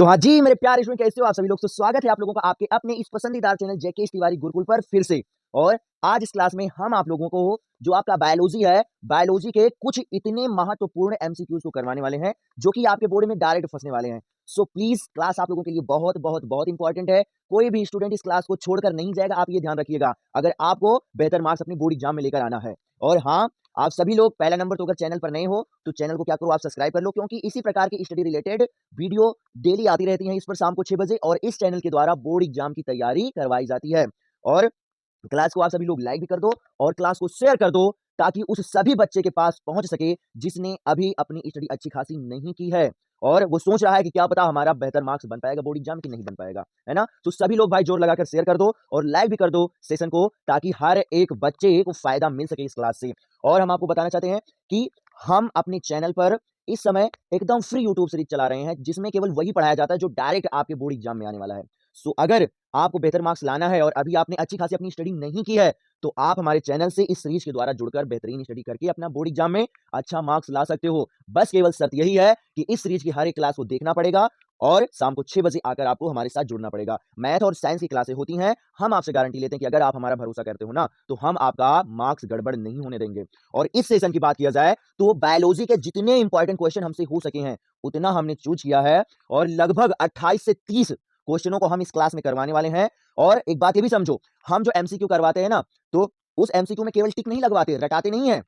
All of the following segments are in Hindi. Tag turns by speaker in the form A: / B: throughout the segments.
A: तो हाँ जी, मेरे प्यारे स्टूडेंट कैसे हो आप सभी लोग? तो स्वागत है आप लोगों का आपके अपने इस पसंदीदा चैनल जेके तिवारी गुरुकुल पर फिर से। और आज इस क्लास में हम आप लोगों को जो आपका बायोलॉजी है, बायोलॉजी के कुछ इतने महत्वपूर्ण एमसीक्यूज को करवाने वाले हैं, जो कि आपके बोर्ड में डायरेक्ट फंसने वाले हैं। सो प्लीज क्लास आप लोगों के लिए बहुत बहुत बहुत इंपॉर्टेंट है। कोई भी स्टूडेंट इस क्लास को छोड़कर नहीं जाएगा, आप ये ध्यान रखिएगा, अगर आपको बेहतर मार्क्स अपनी बोर्ड एग्जाम में लेकर आना है। और हाँ, आप सभी लोग पहला नंबर तो अगर चैनल पर नए हो तो चैनल को क्या करो, आप सब्सक्राइब कर लो, क्योंकि इसी प्रकार की स्टडी रिलेटेड वीडियो डेली आती रहती हैं इस पर शाम को 6 बजे, और इस चैनल के द्वारा बोर्ड एग्जाम की तैयारी करवाई जाती है। और क्लास को आप सभी लोग लाइक भी कर दो और क्लास को शेयर कर दो, ताकि उस सभी बच्चे के पास पहुंच सके जिसने अभी अपनी स्टडी अच्छी खासी नहीं की है और वो सोच रहा है कि क्या पता हमारा बेहतर मार्क्स बन पाएगा बोर्ड एग्जाम की नहीं बन पाएगा, है ना। तो सभी लोग भाई जोर लगाकर शेयर कर दो और लाइक भी कर दो सेशन को, ताकि हर एक बच्चे को फायदा मिल सके इस क्लास से। और हम आपको बताना चाहते हैं कि हम अपने चैनल पर इस समय एकदम फ्री यूट्यूब सीरीज चला रहे हैं, जिसमें केवल वही पढ़ाया जाता है जो डायरेक्ट आपके बोर्ड एग्जाम में आने वाला है। सो अगर आपको बेहतर मार्क्स लाना है और अभी आपने अच्छी खासी अपनी स्टडी नहीं की है, तो आप हमारे चैनल से इस सीरीज के द्वारा जुड़कर बेहतरीन स्टडी करके अपना बोर्ड एग्जाम में अच्छा मार्क्स ला सकते हो। बस केवल शर्त यही है कि इस सीरीज की हर एक क्लास को देखना पड़ेगा और शाम को 6 बजे आकर आपको हमारे साथ जुड़ना पड़ेगा। मैथ और साइंस की क्लासें होती हैं, हम आपसे गारंटी लेते हैं कि अगर आप हमारा भरोसा करते हो ना, तो हम आपका मार्क्स गड़बड़ नहीं होने देंगे। और इस सेशन की बात किया जाए तो बायोलॉजी के जितने इंपॉर्टेंट क्वेश्चन हमसे हो सके हैं उतना हमने चूज किया है, और लगभग 28 से 30 क्वेश्चनों को हम इस क्लास में करवाने वाले हैं। और एक बात ये भी समझो, हम जो एमसीक्यू करवाते हैं ना, तो उस एमसीक्यू में केवल टिक नहीं लगवाते, रटाते नहीं है।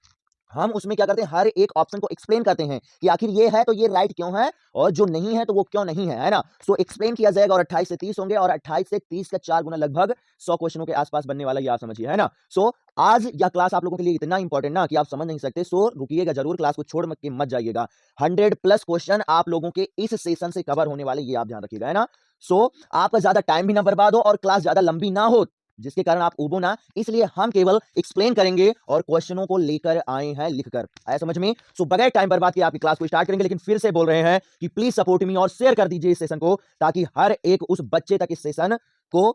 A: हम उसमें क्या करते हैं, हर एक ऑप्शन को एक्सप्लेन करते हैं कि आखिर ये है तो ये राइट क्यों है, और जो नहीं है तो वो क्यों नहीं है ना। सो एक्सप्लेन किया जाएगा और 28 से 30 होंगे, और 28 से 30 का 4 गुना लगभग 100 क्वेश्चनों के आसपास बनने वाला, ये आप समझिए, है ना। सो आज यह क्लास आप लोगों के लिए इतना इंपॉर्टेंट ना कि आप समझ नहीं सकते। सो रुकिएगा जरूर, क्लास को छोड़ के मत जाइएगा। 100+ क्वेश्चन आप लोगों के इस सेशन से कवर होने वाले, ये आप ध्यान रखिएगा, है ना। सो आपका ज्यादा टाइम भी ना बर्बाद हो और क्लास ज्यादा लंबी ना हो, जिसके कारण आप उबो ना, इसलिए हम केवल एक्सप्लेन करेंगे और क्वेश्चनों को लेकर आए हैं लिखकर। आया समझ में? सो बगैर टाइम बर्बाद किए आपकी क्लास को स्टार्ट करेंगे, लेकिन फिर से बोल रहे हैं कि प्लीज सपोर्ट मी और शेयर कर दीजिए इस सेशन को, ताकि हर एक उस बच्चे तक इस सेशन को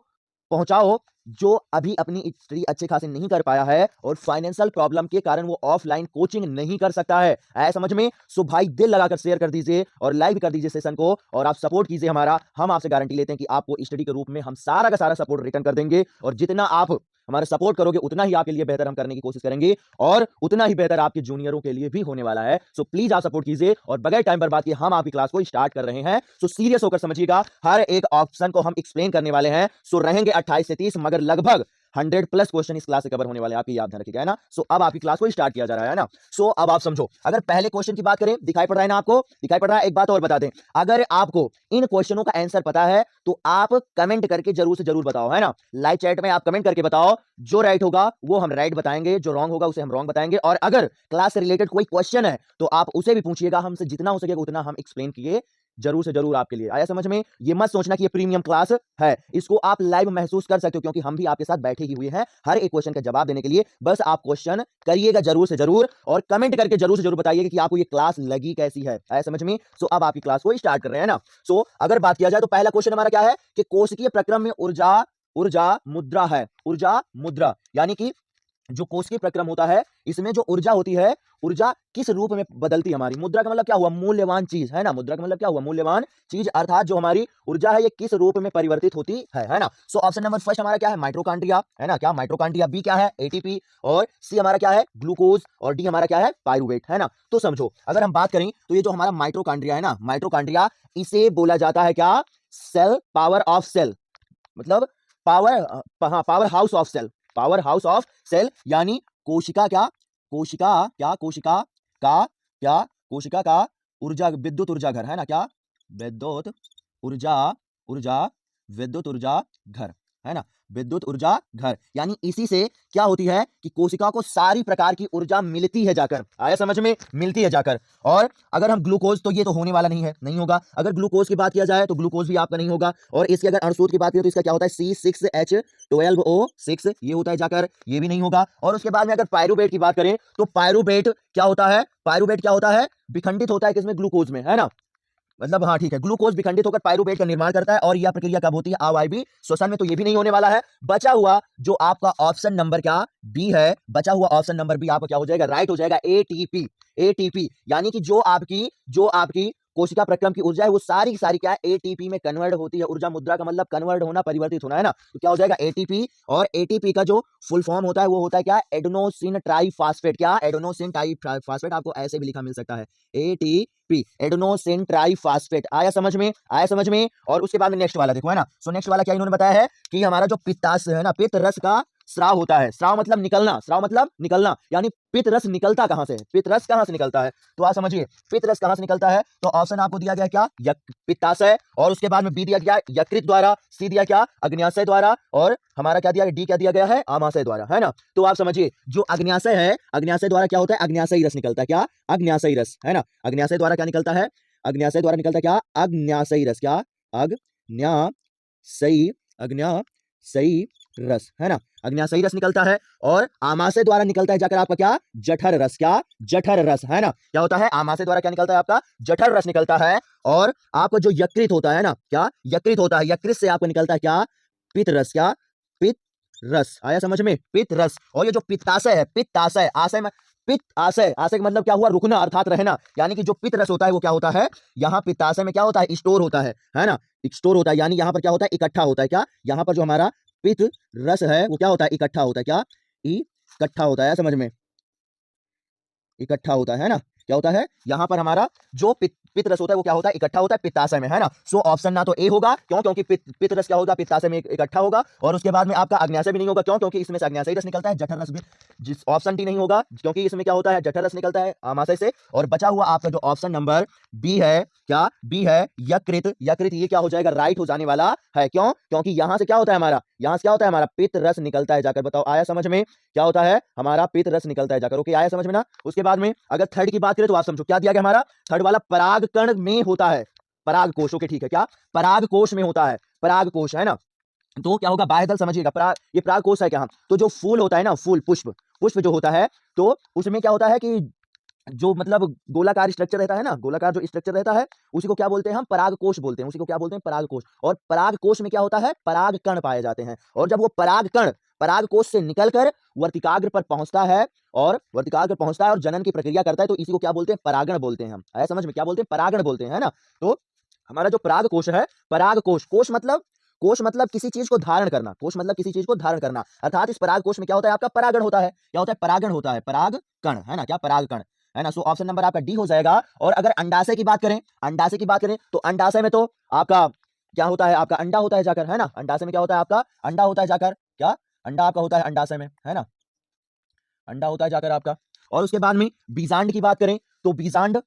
A: पहुंचाओ जो अभी अपनी स्टडी अच्छे खासे नहीं कर पाया है और फाइनेंशियल प्रॉब्लम के कारण वो ऑफलाइन कोचिंग नहीं कर सकता है। आया समझ में? सो भाई दिल लगाकर शेयर कर दीजिए और लाइक भी कर दीजिए सेशन को, और आप सपोर्ट कीजिए हमारा। हम आपसे गारंटी लेते हैं कि आपको स्टडी के रूप में हम सारा का सारा सपोर्ट रिटर्न कर देंगे, और जितना आप हमारा सपोर्ट करोगे उतना ही आपके लिए बेहतर हम करने की कोशिश करेंगे, और उतना ही बेहतर आपके जूनियरों के लिए भी होने वाला है। सो प्लीज आप सपोर्ट कीजिए, और बगैर टाइम बर्बाद किए हम आपकी क्लास को स्टार्ट कर रहे हैं। सो सीरियस होकर समझिएगा, हर एक ऑप्शन को हम एक्सप्लेन करने वाले हैं। सो रहेंगे 28 से 30, मगर लगभग 100+ क्वेश्चन इस क्लास से कवर होने वाले, आपकी याद रखिएगा, है ना। सो अब आपकी क्लास को स्टार्ट किया जा रहा है ना। सो अब आप समझो, अगर पहले क्वेश्चन की बात करें, दिखाई पड़ रहा है ना आपको? दिखाई पड़ रहा है? एक बात और बता दें, अगर आपको इन क्वेश्चनों का आंसर पता है तो आप कमेंट करके जरूर से जरूर बताओ, है ना। लाइव चैट में आप कमेंट करके बताओ, जो राइट होगा वो हम राइट बताएंगे, जो रॉन्ग होगा उसे हम रॉन्ग बताएंगे। और अगर क्लास से रिलेटेड कोई क्वेश्चन है तो आप उसे भी पूछिएगा, हमसे जितना हो सकेगा उतना हम एक्सप्लेन किए जरूर से जरूर आपके लिए। आया समझ में? ये मत सोचना कि ये प्रीमियम क्लास है, इसको आप लाइव महसूस कर सकते हो, क्योंकि हम भी आपके साथ बैठे ही हुए हैं हर एक क्वेश्चन का जवाब देने के लिए। बस आप क्वेश्चन करिएगा जरूर से जरूर, और कमेंट करके जरूर से जरूर बताइएगा कि आपको ये क्लास लगी कैसी है। आया समझ में? सो अब आपकी क्लास को स्टार्ट कर रहे हैं ना। सो अगर बात किया जाए तो पहला क्वेश्चन हमारा क्या है कि कोशिकीय प्रक्रम में ऊर्जा ऊर्जा मुद्रा है। ऊर्जा मुद्रा यानी कि जो कोशिकीय प्रक्रम होता है, इसमें जो ऊर्जा होती है, ऊर्जा किस रूप में बदलती है हमारी। मुद्रा का मतलब क्या हुआ? मूल्यवान चीज, है ना। मुद्रा का मतलब क्या हुआ? मूल्यवान चीज, अर्थात जो हमारी ऊर्जा है ये किस रूप में परिवर्तित होती है ना। सो ऑप्शन नंबर फर्स्ट हमारा क्या है? माइटोकॉन्ड्रिया, है ना। क्या माइटोकॉन्ड्रिया? बी क्या है? एटीपी, और सी हमारा क्या है? ग्लूकोज, और डी हमारा क्या है? पायरूवेट, है ना। तो समझो, अगर हम बात करें तो ये जो हमारा माइटोकॉन्ड्रिया है ना, माइटोकॉन्ड्रिया, इसे बोला जाता है क्या? सेल, पावर ऑफ सेल, मतलब पावर, हाँ, power house of cell, power house of cell, यानी कोशिका क्या? कोशिका क्या? कोशिका का क्या? कोशिका का ऊर्जा, विद्युत ऊर्जा घर, है ना। क्या? विद्युत ऊर्जा, ऊर्जा, विद्युत ऊर्जा घर, है ना। विद्युत ऊर्जा घर, यानी इसी से क्या होती है कि कोशिका को सारी प्रकार की ऊर्जा मिलती है जाकर। आया समझ में? मिलती है जाकर। और अगर हम ग्लूकोज, तो ये तो होने वाला नहीं है, नहीं होगा। अगर ग्लूकोज की बात किया जाए तो ग्लूकोज भी आपका नहीं होगा। और इसकी अगर अणुसूत्र की बात करें तो इसका क्या होता है? C6H12O6, ये होता है जाकर, ये भी नहीं होगा। और उसके बाद में अगर पायरूवेट की बात करें तो पायरूवेट क्या होता है? पायरूवेट क्या होता है? विखंडित होता है किसमें? ग्लूकोज में, है ना। मतलब हाँ ठीक है, ग्लूकोज विखंडित होकर पायरूवेट का निर्माण करता है, और यह प्रक्रिया कब होती है? अवायवीय श्वसन में, तो ये भी नहीं होने वाला है। बचा हुआ जो आपका ऑप्शन नंबर क्या? बी है। बचा हुआ ऑप्शन नंबर बी आपका क्या हो जाएगा? राइट हो जाएगा, एटीपी। एटीपी यानी कि जो आपकी कोशिका प्रक्रम की ऊर्जा है वो सारी की सारी क्या है, एटीपी में कन्वर्ट होती है। ऊर्जा मुद्रा का मतलब कन्वर्ट होना, परिवर्तित होना, है ना। तो क्या हो जाएगा एटीपी, और एटीपी का जो फुल फॉर्म होता है वो होता है क्या, एडेनोसिन ट्राइफॉस्फेट। क्या, एडेनोसिन ट्राइफॉस्फेट, आपको ऐसे भी लिखा मिल सकता है, एटीपी, एडेनोसिन ट्राइफॉस्फेट। आया समझ में, आया समझ में। और उसके बाद में नेक्स्ट वाला देखो, है ना। सो नेक्स्ट वाला क्या इन्होंने बताया है कि हमारा जो पित्ताशय है ना, पित्त रस का स्राव होता है। स्राव मतलब निकलना, स्राव मतलब निकलना, यानी पित्त रस निकलता कहां से, पित्त रस कहां से निकलता है, तो आप समझिए पित्त रस कहां से निकलता है। तो ऑप्शन आपको दिया गया क्या, पित्ताशय, और उसके बाद में बी दिया गया यकृत द्वारा, सी दिया क्या, अग्न्याशय द्वारा, और हमारा क्या दिया, डी क्या दिया गया है, आमाशय द्वारा, है ना। तो आप समझिए जो अग्न्याशय है, अग्न्याशय द्वारा क्या होता है, अग्न्याशयी रस निकलता है। क्या, अग्न्याशयी रस, है ना। अग्न्याशय द्वारा क्या निकलता है, अग्न्याशय द्वारा निकलता है क्या, अग्न्याशयी रस। क्या, अग्न्याशयी, अग्न्याशयी रस, है ना। अग्न्याशयी रस निकलता है। और आमाशय द्वारा निकलता है जाकर आपका क्या, जठर रस। क्या, जठर रस, है ना। क्या होता है, आमाशय द्वारा क्या निकलता है आपका, जठर रस निकलता है। और आपका जो यकृत होता है ना, क्या, यकृत होता है, यकृत से आपको निकलता है क्या, पित्त रस। क्या, पित्त रस। आया समझ में, पित्त रस। और ये जो पित्ताशय है, पित्ताशय, आशय में पित्त, आशय, आशय का मतलब क्या हुआ, रुकना अर्थात रहना, यानी कि जो पित्त रस होता है वो क्या होता है, यहाँ पित्ताशय में क्या होता है, स्टोर होता है ना, स्टोर होता है, यानी यहाँ पर क्या होता है, इकट्ठा होता है। क्या, यहाँ पर जो हमारा पित्त रस है वो क्या होता है, इकट्ठा होता है। क्या, इकट्ठा होता है, समझ में, इकट्ठा होता है ना। क्या होता है, यहाँ पर हमारा जो पित्त रस होता है वो क्या होता है, इकट्ठा होता है पित्ताशय में, है ना। सो ऑप्शन ना तो ए होगा, क्यों, क्योंकि पित्त रस क्या होगा, पित्ताशय में इकट्ठा होगा। और उसके बाद में आपका अग्न्याशय भी नहीं होगा, क्यों, क्योंकि इसमें से अग्न्याशयी रस निकलता है। जठर रस भी, जिस ऑप्शन डी नहीं होगा, क्योंकि इसमें क्या होता है, जठर रस निकलता है आमाशय से। और बचा हुआ आपका जो ऑप्शन नंबर बी है, क्या, बी है यकृत। यकृत ये क्या हो जाएगा, राइट हो जाने वाला है। क्यों, क्योंकि यहां से क्या होता है हमारा, यहां से क्या होता है हमारा, पित्त रस निकलता है जाकर। बताओ आया समझ में, क्या होता है हमारा, पित्त रस निकलता है जाकर। ओके, आया समझ में ना। उसके बाद में अगर थर्ड की बात करें तो आप समझो क्या दिया गया हमारा, थर्ड वाला पराग कण में होता है, पराग कोश। ओके ठीक है, क्या, पराग कोश में होता है, पराग कोश, है ना। तो क्या होगा, बाह्यदल समझिएगा, पराग, ये पराग कोश है क्या, तो जो फूल होता है ना, फूल, पुष्प, पुष्प जो होता है, तो उसमें क्या होता है कि जो मतलब गोलाकार स्ट्रक्चर रहता है ना, गोलाकार जो स्ट्रक्चर रहता है उसी को क्या बोलते हैं हम, परागकोश बोलते हैं, उसी को क्या बोलते हैं, परागकोश। और परागकोश में क्या होता है, पराग कण पाए जाते हैं। और जब वो पराग कण परागकोश से निकलकर वर्तिकाग्र पर पहुंचता है, और वर्तिकाग्र पर पहुंचता है और जनन की प्रक्रिया करता है, तो इसी को क्या बोलते हैं, परागण बोलते हैं हम। आया समझ में, क्या बोलते हैं, परागण बोलते हैं, है ना। तो हमारा जो परागकोश है, परागकोश, कोश मतलब किसी चीज को धारण करना, कोश मतलब किसी चीज को धारण करना, अर्थात इस परागकोश में क्या होता है, आपका परागण होता है। क्या होता है, परागण होता है, परागकण, है ना, क्या, परागकण, है ना। सो ऑप्शन नंबर आपका डी हो जाएगा। और अगर अंडाशय की बात करें, अंडाशय की बात करें तो अंडाशय में तो आपका क्या होता है, आपका अंडा होता है जाकर, है ना। अंडाशय में क्या होता है, आपका अंडा होता है जाकर। क्या, अंडा आपका होता है अंडाशय में, है ना, अंडा होता है जाकर आपका। और उसके बाद में बीजांड की बात करें तो बीजांड,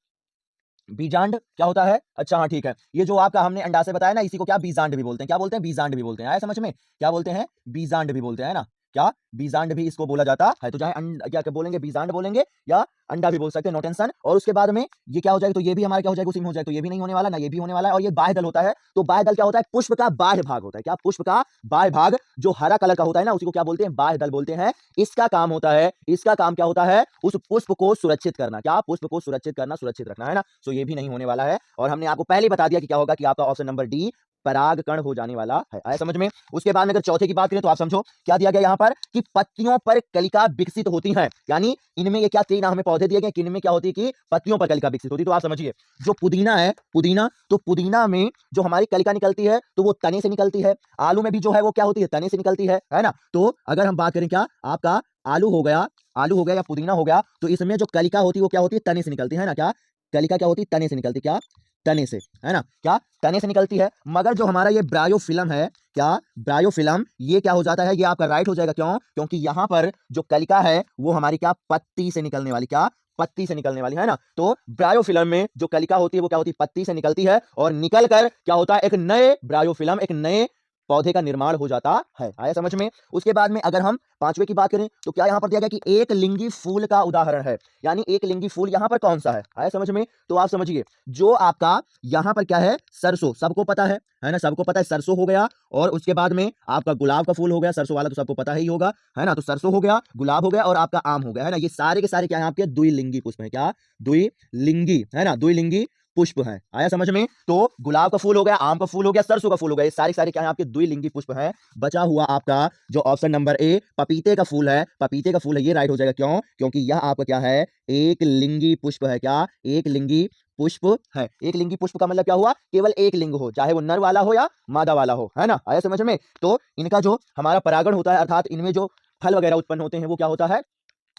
A: बीजांड क्या होता है, अच्छा हाँ ठीक है, ये जो आपका हमने अंडाशय बताया ना, इसी को क्या, बीजांड भी बोलते हैं। क्या बोलते हैं, बीजांड भी बोलते हैं। आया समझ में, क्या बोलते हैं, बीजांड भी बोलते हैं, है ना। क्या, बीजांड भी इसको बोला जाता है। तो चाहे क्या क्या बोलेंगे, बीजांड बोलेंगे या अंडा भी बोल सकते हैं, नो टेंशन। और उसके बाद में ये क्या हो जाएगा, तो ये भी हमारा क्या हो जाएगा, उसी में हो जाएगा। तो ये भी नहीं होने वाला ना, ये भी होने वाला है। और ये बाह्य दल होता है। तो बाह्य दल क्या होता है, पुष्प का बाह्य भाग होता है। क्या, पुष्प का बाह्य भाग जो हरा कलर का होता है ना, उसी को क्या बोलते हैं, बाह्य दल बोलते हैं। इसका काम होता है, इसका काम क्या होता है, उस पुष्प को सुरक्षित करना। क्या, पुष्प को सुरक्षित करना, सुरक्षित रखना, है ना। सो ये भी नहीं होने वाला है। और हमने आपको पहले ही बता दिया कि क्या होगा, कि आपका ऑप्शन नंबर डी परागकण हो जाने वाला है। आया समझ में। उसके बाद में अगर चौथे की बात करें तो आप समझो क्या दिया गया यहाँ पर, कि पत्तियों पर कलिका विकसित होती है। यानी इनमें ये क्या, तीन हमें पौधे दिए गए कि इनमें क्या होती है, कि पत्तियों पर कलिका विकसित होती है। तो आप समझिए जो पुदीना है, पुदीना, तो पुदीना में जो हमारी कलिका निकलती है तो वो तने से निकलती है। आलू में भी जो है वो क्या होती है, तने से निकलती है ना। तो अगर हम बात करें क्या, आपका आलू हो गया, आलू हो गया या पुदीना हो गया, तो इसमें जो कलिका होती है वो क्या होती है, तने से निकलती है ना। क्या, कलिका क्या होती है, तने से निकलती, क्या, तने से, है ना। क्या, तने से निकलती है। मगर जो हमारा ये ब्रायोफिलम है, क्या, ब्रायोफिलम, ये क्या हो जाता है, ये आपका राइट हो जाएगा। क्यों, क्योंकि यहाँ पर जो कलिका है वो हमारी क्या, पत्ती से निकलने वाली, क्या, पत्ती से निकलने वाली, है ना। तो ब्रायोफिलम में जो कलिका होती है वो क्या होती है, पत्ती से निकलती है। और निकल कर क्या होता है, एक नए ब्रायोफिलम, एक नए पौधे का निर्माण हो जाता है। आया समझ में। उसके बाद में अगर हम पांचवे की बात करें तो क्या यहाँ पर दिया गया कि एक लिंगी फूल का उदाहरण है। यानी एक लिंगी फूल यहाँ पर कौन सा है, आया समझ में। तो आप समझिए जो आपका यहाँ पर क्या है, सरसों, सबको पता है ना, सबको पता है, सरसों हो गया। और उसके बाद में आपका गुलाब का फूल हो गया, सरसों वाला तो सबको पता ही होगा, है ना। तो सरसों हो गया, गुलाब हो गया, और आपका आम हो गया, है ना। ये सारे के सारे क्या है आपके, द्विलिंगी पुष्प है। क्या, द्विलिंगी, है ना, द्विलिंगी पुष्प हैं। आया समझ में? तो गुलाब का फूल हो गया, आम का फूल हो गया, सरसों का फूल हो गया, ये सारे सारे क्या है आपके द्विलिंगी पुष्प हैं। बचा हुआ आपका जो ऑप्शन नंबर ए पपीते का फूल है, पपीते का फूल है, ये राइट हो जाएगा। क्यों? क्योंकि यह आपका क्या है, एक लिंगी पुष्प है। क्या? एक लिंगी पुष्प है। एक लिंगी पुष्प का मतलब क्या हुआ? केवल एक लिंग हो, चाहे वो नर वाला हो या मादा वाला हो, है ना? आया समझ में? तो इनका जो हमारा परागण होता है, अर्थात इनमें जो फल वगैरह उत्पन्न होते हैं वो क्या होता है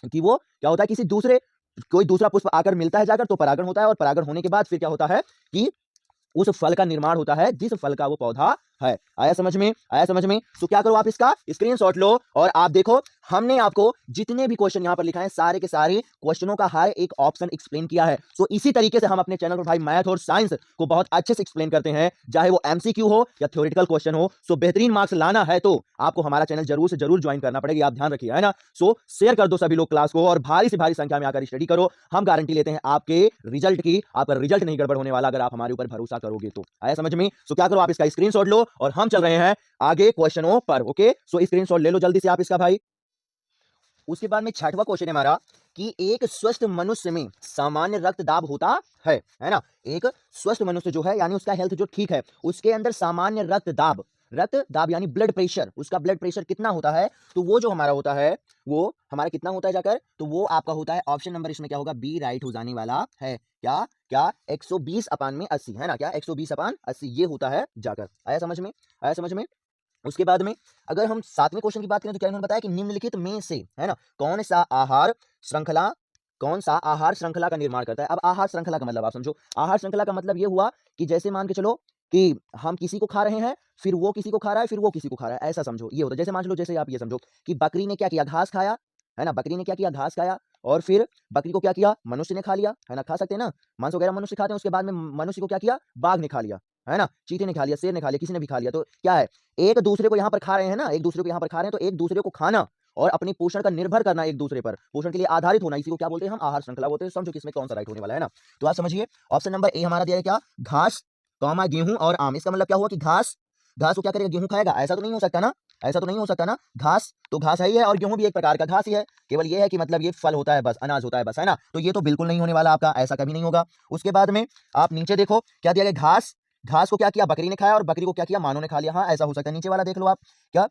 A: कि वो क्या होता है, किसी दूसरे कोई दूसरा पुष्प आकर मिलता है जाकर, तो परागण होता है, और परागण होने के बाद फिर क्या होता है कि उस फल का निर्माण होता है जिस फल का वो पौधा है। आया समझ में? आया समझ में? तो क्या करो, आप इसका स्क्रीनशॉट लो और आप देखो, हमने आपको जितने भी क्वेश्चन यहां पर लिखा है सारे के सारे क्वेश्चनों का हर एक ऑप्शन एक्सप्लेन किया है। सो इसी तरीके से हम अपने चैनल पर भाई मैथ और साइंस को बहुत अच्छे से एक्सप्लेन करते हैं, चाहे वो एमसीक्यू हो या थ्योरेटिकल क्वेश्चन हो। सो बेहतरीन मार्क्स लाना है तो आपको हमारा चैनल जरूर से जरूर ज्वाइन करना पड़ेगा, आप ध्यान रखिए, है ना? सो शेयर कर दो सभी लोग क्लास को और भारी से भारी संख्या में आकर स्टडी करो। हम गारंटी लेते हैं आपके रिजल्ट की, आपका रिजल्ट नहीं गड़बड़ होने वाला अगर आप हमारे ऊपर भरोसा करोगे तो। आया समझ में? सो क्या करो, आप इसका स्क्रीनशॉट लो और हम चल रहे हैं आगे क्वेश्चनों पर। ओके, सो स्क्रीनशॉट ले लो जल्दी से आप इसका भाई। उसके बाद में छठवां क्वेश्चन है हमारा कि एक स्वस्थ मनुष्य में सामान्य रक्तदाब होता है ना? एक स्वस्थ मनुष्य जो है यानी उसका हेल्थ जो ठीक है, उसके अंदर सामान्य रक्तदाब, रक्तदाब यानी ब्लड प्रेशर, उसका ब्लड प्रेशर कितना होता है? तो वो जो हमारा होता है वो हमारा कितना होता है जाकर, तो वो आपका होता है ऑप्शन नंबर इसमें क्या होगा, बी राइट हो जाने वाला है। क्या? क्या? 120/80, है ना? क्या? 120/80 ये होता है जाकर। आया समझ में? आया समझ में? उसके बाद में अगर हम सातवें क्वेश्चन की बात करें तो क्या इन्होंने बताया कि निम्नलिखित में से, है ना, श्रृंखला कौन सा आहार श्रृंखला का निर्माण करता है? अब आहार श्रृंखला का मतलब आप समझो। आहार श्रृंखला का मतलब ये हुआ कि जैसे मान के चलो कि हम किसी को खा रहे हैं, फिर वो किसी को खा रहा है, फिर वो किसी को खा रहा है, ऐसा समझो। ये होता है जैसे मान लो, जैसे आप ये समझो कि बकरी ने क्या किया, घास खाया, है ना? बकरी ने क्या किया, घास खाया, और फिर बकरी को क्या किया, मनुष्य ने खा लिया, है ना? खा सकते हैं ना, मांस वगैरह मनुष्य खाते हैं। उसके बाद में मनुष्य को क्या किया, बाघ ने खा लिया, है ना? चीते ने खा लिया, शेर ने खा लिया, किसी ने भी खा लिया। तो क्या है, एक दूसरे को यहाँ पर खा रहे हैं ना, एक दूसरे को यहाँ पर खा रहे हैं, तो एक दूसरे को खाना और अपने पोषण का निर्भर करना, एक दूसरे पर पोषण के लिए आधारित होना, इसी को क्या बोलते हैं हम, आहार श्रृंखला बोलते हैं। समझो कि इसमें कौन सा राइट होने वाला है ना? तो आप समझिए, ऑप्शन नंबर ए हमारा दिया है क्या, घास, गेहूं और आम। इसका मतलब क्या हुआ कि घास, घास को क्या करेगा, गेहूं खाएगा? ऐसा तो नहीं हो सकता ना, ऐसा तो नहीं हो सकता ना। घास तो घास है ही है, और गेहूं भी एक प्रकार का घास ही है, केवल ये है कि मतलब ये फल होता है बस, अनाज होता है बस, है ना? तो ये तो बिल्कुल नहीं होने वाला आपका, ऐसा कभी नहीं होगा। उसके बाद में आप नीचे देखो क्या दिया गया, घास, घास को क्या किया, बकरी ने खाया, और बकरी को क्या किया, मानव ने खा लिया। हाँ, ऐसा हो सकता है। नीचे वाला देख लो आप, क्या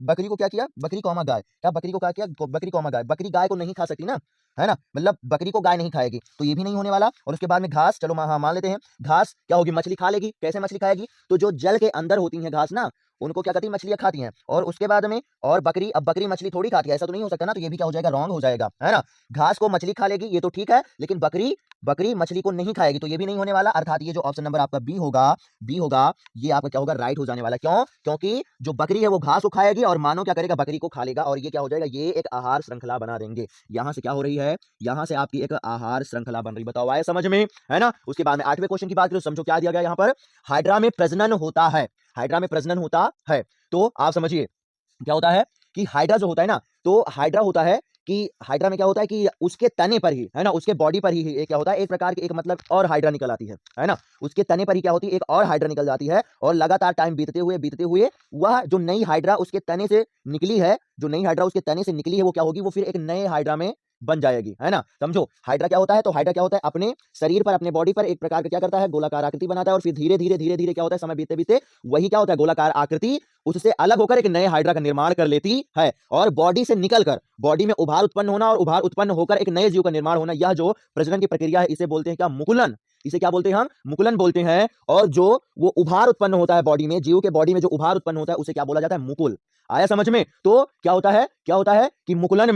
A: बकरी को क्या किया, बकरी कौमा गाय, क्या बकरी को क्या किया, बकरी कौमा गाय, बकरी गाय को नहीं खा सकती ना, है ना? मतलब बकरी को गाय नहीं खाएगी, तो ये भी नहीं होने वाला। और उसके बाद में घास, चलो हाँ मान लेते हैं, घास क्या होगी, मछली खा लेगी। कैसे मछली खाएगी? तो जो जल के अंदर होती है घास ना, उनको क्या करती है, मछलियां खाती हैं। और उसके बाद में, और बकरी, अब बकरी मछली थोड़ी खाती है, ऐसा तो नहीं हो सकता ना, तो ये भी क्या हो जाएगा, रॉन्ग हो जाएगा, है ना? घास को मछली खा लेगी, ये तो ठीक है, लेकिन बकरी बकरी मछली को नहीं खाएगी, तो ये भी नहीं होने वाला। अर्थात ये जो ऑप्शन नंबर आपका बी होगा, बी होगा, ये आपका क्या होगा, राइट हो जाने वाला। क्यों? क्योंकि जो बकरी है वो घास को खाएगी और मानव क्या करेगा, बकरी को खा लेगा, और ये क्या हो जाएगा, ये एक आहार श्रृंखला बना देंगे। यहां से क्या हो रही है, यहां से आपकी एक आहार श्रृंखला बन रही। बताओ आए समझ में, है ना? उसके बाद में आठवें क्वेश्चन की बात करो, समझो क्या दिया गया यहाँ पर, हाइड्रा में प्रजनन होता है, हाइड्रा में प्रजनन होता है। तो आप समझिए क्या होता है कि हाइड्रा जो होता है ना, तो हाइड्रा होता है कि हाइड्रा में क्या होता है कि उसके तने पर ही, है ना, उसके बॉडी पर ही एक क्या होता है, एक प्रकार की एक मतलब और हाइड्रा निकल आती है ना? उसके तने पर ही क्या होती है, एक और हाइड्रा निकल जाती है, और लगातार टाइम बीतते हुए वह जो नई हाइड्रा उसके तने से निकली है, जो नई हाइड्रा उसके तने से निकली है, वो क्या होगी, वो फिर एक नए हाइड्रा में बन जाएगी, है ना? समझो हाइड्रा क्या होता है, तो हाइड्रा क्या होता है, अपने शरीर पर, अपने बॉडी पर एक प्रकार का क्या करता है, गोलाकार आकृति बनाता है, और फिर धीरे धीरे धीरे धीरे क्या होता है, समय बीतते बीतते वही क्या होता है, गोलाकार आकृति उससे अलग होकर एक नए हाइड्रा का निर्माण कर लेती है, और बॉडी से निकलकर बॉडी में उभार उत्पन्न होना, और उभार उत्पन्न होकर एक नए जीव का निर्माण होना, यह जो प्रजनन की प्रक्रिया है, इसे बोलते हैं क्या, मुकुलन। इसे क्या बोलते हैं हम, मुकुलन बोलते हैं। और जो वो उभार उत्पन्न होता है बॉडी में, जीव के बॉडी में जो उभार उत्पन्न होता है, उसे क्या बोला जाता है, मुकुल। आया समझ में? तो क्या होता है, क्या होता है कि मुकुलन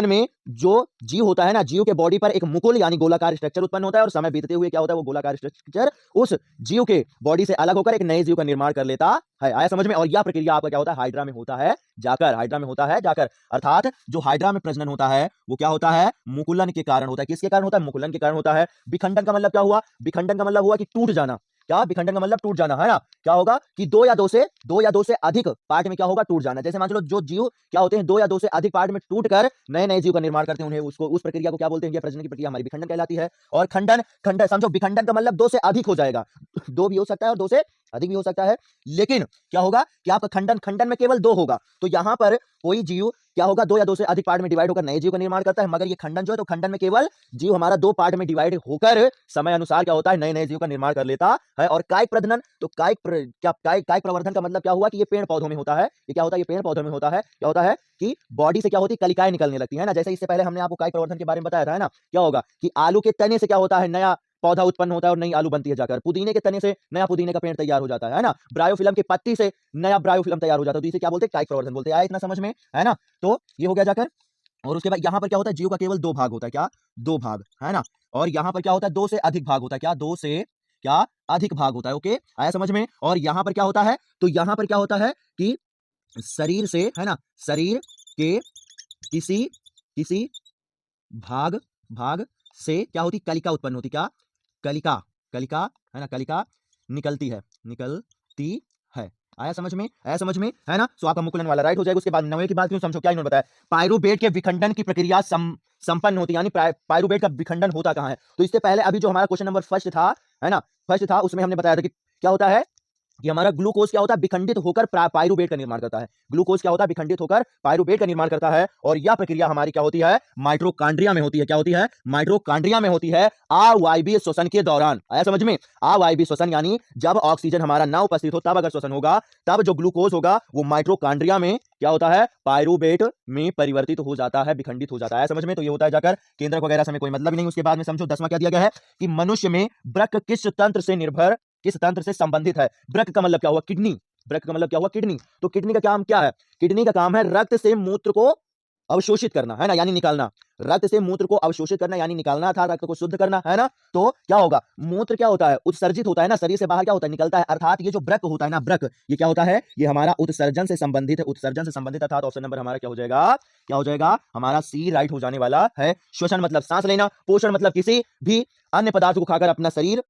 A: में जो जीव होता है ना, जीव के बॉडी पर एक मुकुल यानी गोलाकार स्ट्रक्चर उत्पन्न होता है, और समय बीतते हुए क्या होता है, वो गोलाकार स्ट्रक्चर उस जीव के बॉडी से अलग होकर एक नए जीव का निर्माण कर लेता है। आया समझ में? और यह प्रक्रिया आपका क्या होता है, हाइड्रा में होता है जाकर, हाइड्रा में होता है जाकर। अर्थात जो हाइड्रा में प्रजनन होता है वो क्या होता है, मुकुलन के कारण होता है। किसके कारण होता है, मुकुलन के कारण होता है। विखंडन का मतलब क्या हुआ, विखंडन का मतलब हुआ कि टूट जाना। क्या? विखंडन का मतलब टूट जाना, है ना? क्या होगा कि दो या दो से अधिक पार्ट में क्या होगा, टूट जाना। जैसे मान लो जो जीव क्या होते हैं, दो या दो से अधिक पार्ट में टूटकर नए नए जीव का निर्माण करते हैं, उन्हें उसको उस प्रक्रिया को क्या बोलते हैं, ये प्रजनन की प्रक्रिया हमारी विखंडन कहलाती है। और खंडन, खंडन समझो, विखंडन का मतलब दो से अधिक हो जाएगा, दो भी हो सकता है और दो से अधिक भी हो सकता है। लेकिन क्या होगा कि आपका खंडन खंडन में केवल 2 होगा, तो यहाँ पर कोई जीव क्या होगा 2 या 2 से अधिक पार्ट में डिवाइड होकर नए जीव का निर्माण करता है। मगर ये खंडन जो है, तो खंडन में केवल जीव हमारा 2 पार्ट में डिवाइड होकर समय अनुसार क्या होता है, नए नए जीव का निर्माण कर लेता है। और कायिक प्रजनन, तो कायिक प्रवर्धन का मतलब क्या हुआ कि ये पेड़ पौधों में होता है। ये क्या होता है, ये पेड़ पौधों में होता है। क्या होता है कि बॉडी से क्या होती है, कलिकाएं निकलने लगती है ना। जैसे इससे पहले हमने आपको कायिक प्रवर्धन के बारे में बताया था, है ना। क्या होगा कि आलू के तने से क्या होता है, नया पौधा उत्पन्न होता है और नई आलू बनती है जाकर। पुदीने के तने से नया पुदीने का पेड़ तैयार हो जाता है ना। ब्रायोफिल्म की पत्ती से नया ब्रायोफिल्म तैयार हो जाता है, तो इसे क्या बोलते हैं, कायिक प्रवर्धन बोलते हैं। आया इतना समझ में, है ना। तो ये हो गया जाकर। और उसके बाद यहाँ पर क्या होता है, जीव का केवल 2 भाग होता है। क्या, 2 भाग, है ना। और यहाँ पर क्या होता है, 2 से अधिक भाग होता है। क्या, 2 से क्या अधिक भाग होता है। ओके, आया समझ में। और यहाँ पर क्या होता है, तो यहाँ पर क्या होता है कि शरीर से, है ना, शरीर के किसी किसी भाग भाग से क्या होती, कलिका उत्पन्न होती। क्या, कलिका, कलिका, है ना, कलिका निकलती है, निकलती है। आया समझ में, आया समझ में, है ना। सो आपका मुकुलन वाला राइट हो जाएगा। उसके बाद 9वें की बात क्यों, समझो क्या इन्होंने बताया। पायरुवेट के विखंडन की प्रक्रिया संपन्न होती है, यानी पायरुवेट का विखंडन होता कहाँ है। तो इससे पहले अभी जो हमारा क्वेश्चन नंबर फर्स्ट था, है ना, फर्स्ट था, उसमें हमने बताया था कि क्या होता है कि हमारा ग्लूकोज क्या होता है, विखंडित होकर पायरुवेट का निर्माण करता है। ग्लूकोज क्या होता है, विखंडित होकर पायरुवेट का निर्माण करता है। और यह प्रक्रिया हमारी क्या होती है, माइटोकॉन्ड्रिया में होती है। क्या होती है, माइटोकॉन्ड्रिया में होती है अवायवीय श्वसन के दौरान। आया समझ में। अवायवीय श्वसन यानी जब ऑक्सीजन हमारा ना उपस्थित हो तब अगर श्वसन होगा, तब जो ग्लूकोज होगा वो माइटोकॉन्ड्रिया में क्या होता है, पायरुवेट में परिवर्तित हो जाता है, विखंडित हो जाता है। समझ में। तो ये होता है जाकर केंद्रक वगैरह से हमें कोई मतलब नहीं। उसके बाद में समझो 10वां क्या दिया गया है कि मनुष्य में वृक्क किस तंत्र से निर्भर, किस तंत्र से संबंधित है। वृक्क का मतलब क्या हुआ, किडनी। वृक्क का मतलब क्या हुआ, किडनी। तो किडनी का काम क्या है, किडनी का काम है रक्त से मूत्र को अवशोषित करना, है ना, यानी निकालना। रक्त से मूत्र को अवशोषित करना यानी निकालना था, रक्त को शुद्ध करना, है ना। तो क्या होगा, मूत्र क्या होता है, उत्सर्जित होता है ना, शरीर से बाहर क्या होता है, निकलता है। अर्थात ये जो वृक्क होता है ना, वृक्क, ये क्या होता है, ये हमारा उत्सर्जन से संबंधित है। उत्सर्जन से संबंधित, अर्थात ऑप्शन नंबर हमारा क्या हो जाएगा, क्या हो जाएगा, हमारा सी राइट हो जाने वाला है। श्वसन मतलब सांस लेना, पोषण मतलब किसी भी अन्य पदार्थ को खाकर अपना शरीर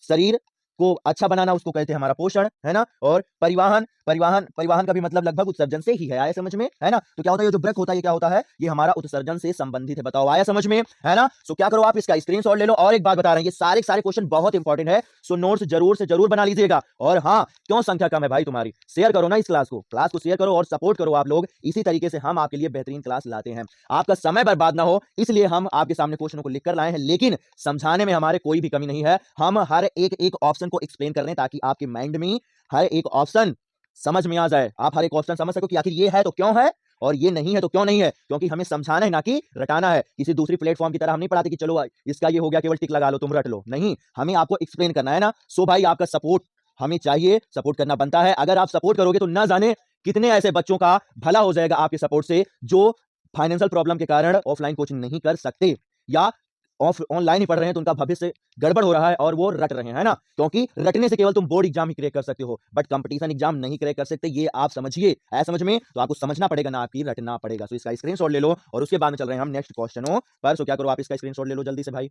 A: शरीर को अच्छा बनाना, उसको कहते हैं हमारा पोषण, है ना। और परिवहन परिवहन परिवहन का भी मतलब लगभग उत्सर्जन से ही है। आया समझ में, है ना। तो क्या होता है, ये जो वृक्क होता है ये क्या होता है, ये हमारा उत्सर्जन से संबंधित है। बताओ आया समझ में, है ना। सो क्या करो, आप इसका स्क्रीनशॉट ले लो। और एक बात बता रहे हैं, ये सारे सारे क्वेश्चन बहुत इंपॉर्टेंट है। सो नोट्स जरूर से जरूर बना लीजिएगा। और हाँ, क्यों संख्या कम है भाई तुम्हारी, शेयर करो ना इस क्लास को शेयर करो और सपोर्ट करो आप लोग। इसी तरीके से हम आपके लिए बेहतरीन क्लास लाते हैं। आपका समय बर्बाद ना हो इसलिए हम आपके सामने क्वेश्चनों को लिखकर लाए हैं, लेकिन समझाने में हमारे कोई भी कमी नहीं है। हम हर एक एक ऑप्शन को एक्सप्लेन कर रहे हैं ताकि आपके माइंड में हर एक ऑप्शन समझ में आ जाए। आप हर एक ऑप्शन समझ सको कि आखिर ये है तो क्यों है और ये नहीं है तो क्यों नहीं है, क्योंकि हमें समझाना है ना कि रटाना है। किसी दूसरी प्लेटफॉर्म की तरह हम नहीं पढ़ाते कि चलो इसका ये हो गया केवल टिक लगा लो तुम रट लो, नहीं, हमें आपको एक्सप्लेन करना है ना। सो भाई आपका सपोर्ट हमें चाहिए, सपोर्ट करना बनता है। अगर आप सपोर्ट करोगे तो ना जाने कितने ऐसे बच्चों का भला हो जाएगा आपके सपोर्ट से, जो फाइनेंशियल प्रॉब्लम के कारण ऑफलाइन कोचिंग नहीं कर सकते या ऑनलाइन ही पढ़ रहे हैं, तो उनका भविष्य गड़बड़ हो रहा है और वो रट रहे हैं, है ना। क्योंकि रटने से केवल तुम बोर्ड एग्जाम ही क्रैक कर सकते हो, बट कंपटीशन एग्जाम नहीं क्रैक कर सकते, ये आप समझिए। है समझ में, तो आपको समझना पड़ेगा ना, आपकी रटना पड़ेगा। सो इसका स्क्रीनशॉट ले लो और उसके बाद में चल रहे हैं हम नेक्स्ट क्वेश्चनों पर। सो क्या करो, आप इसका स्क्रीनशॉट ले लो जल्दी से भाई।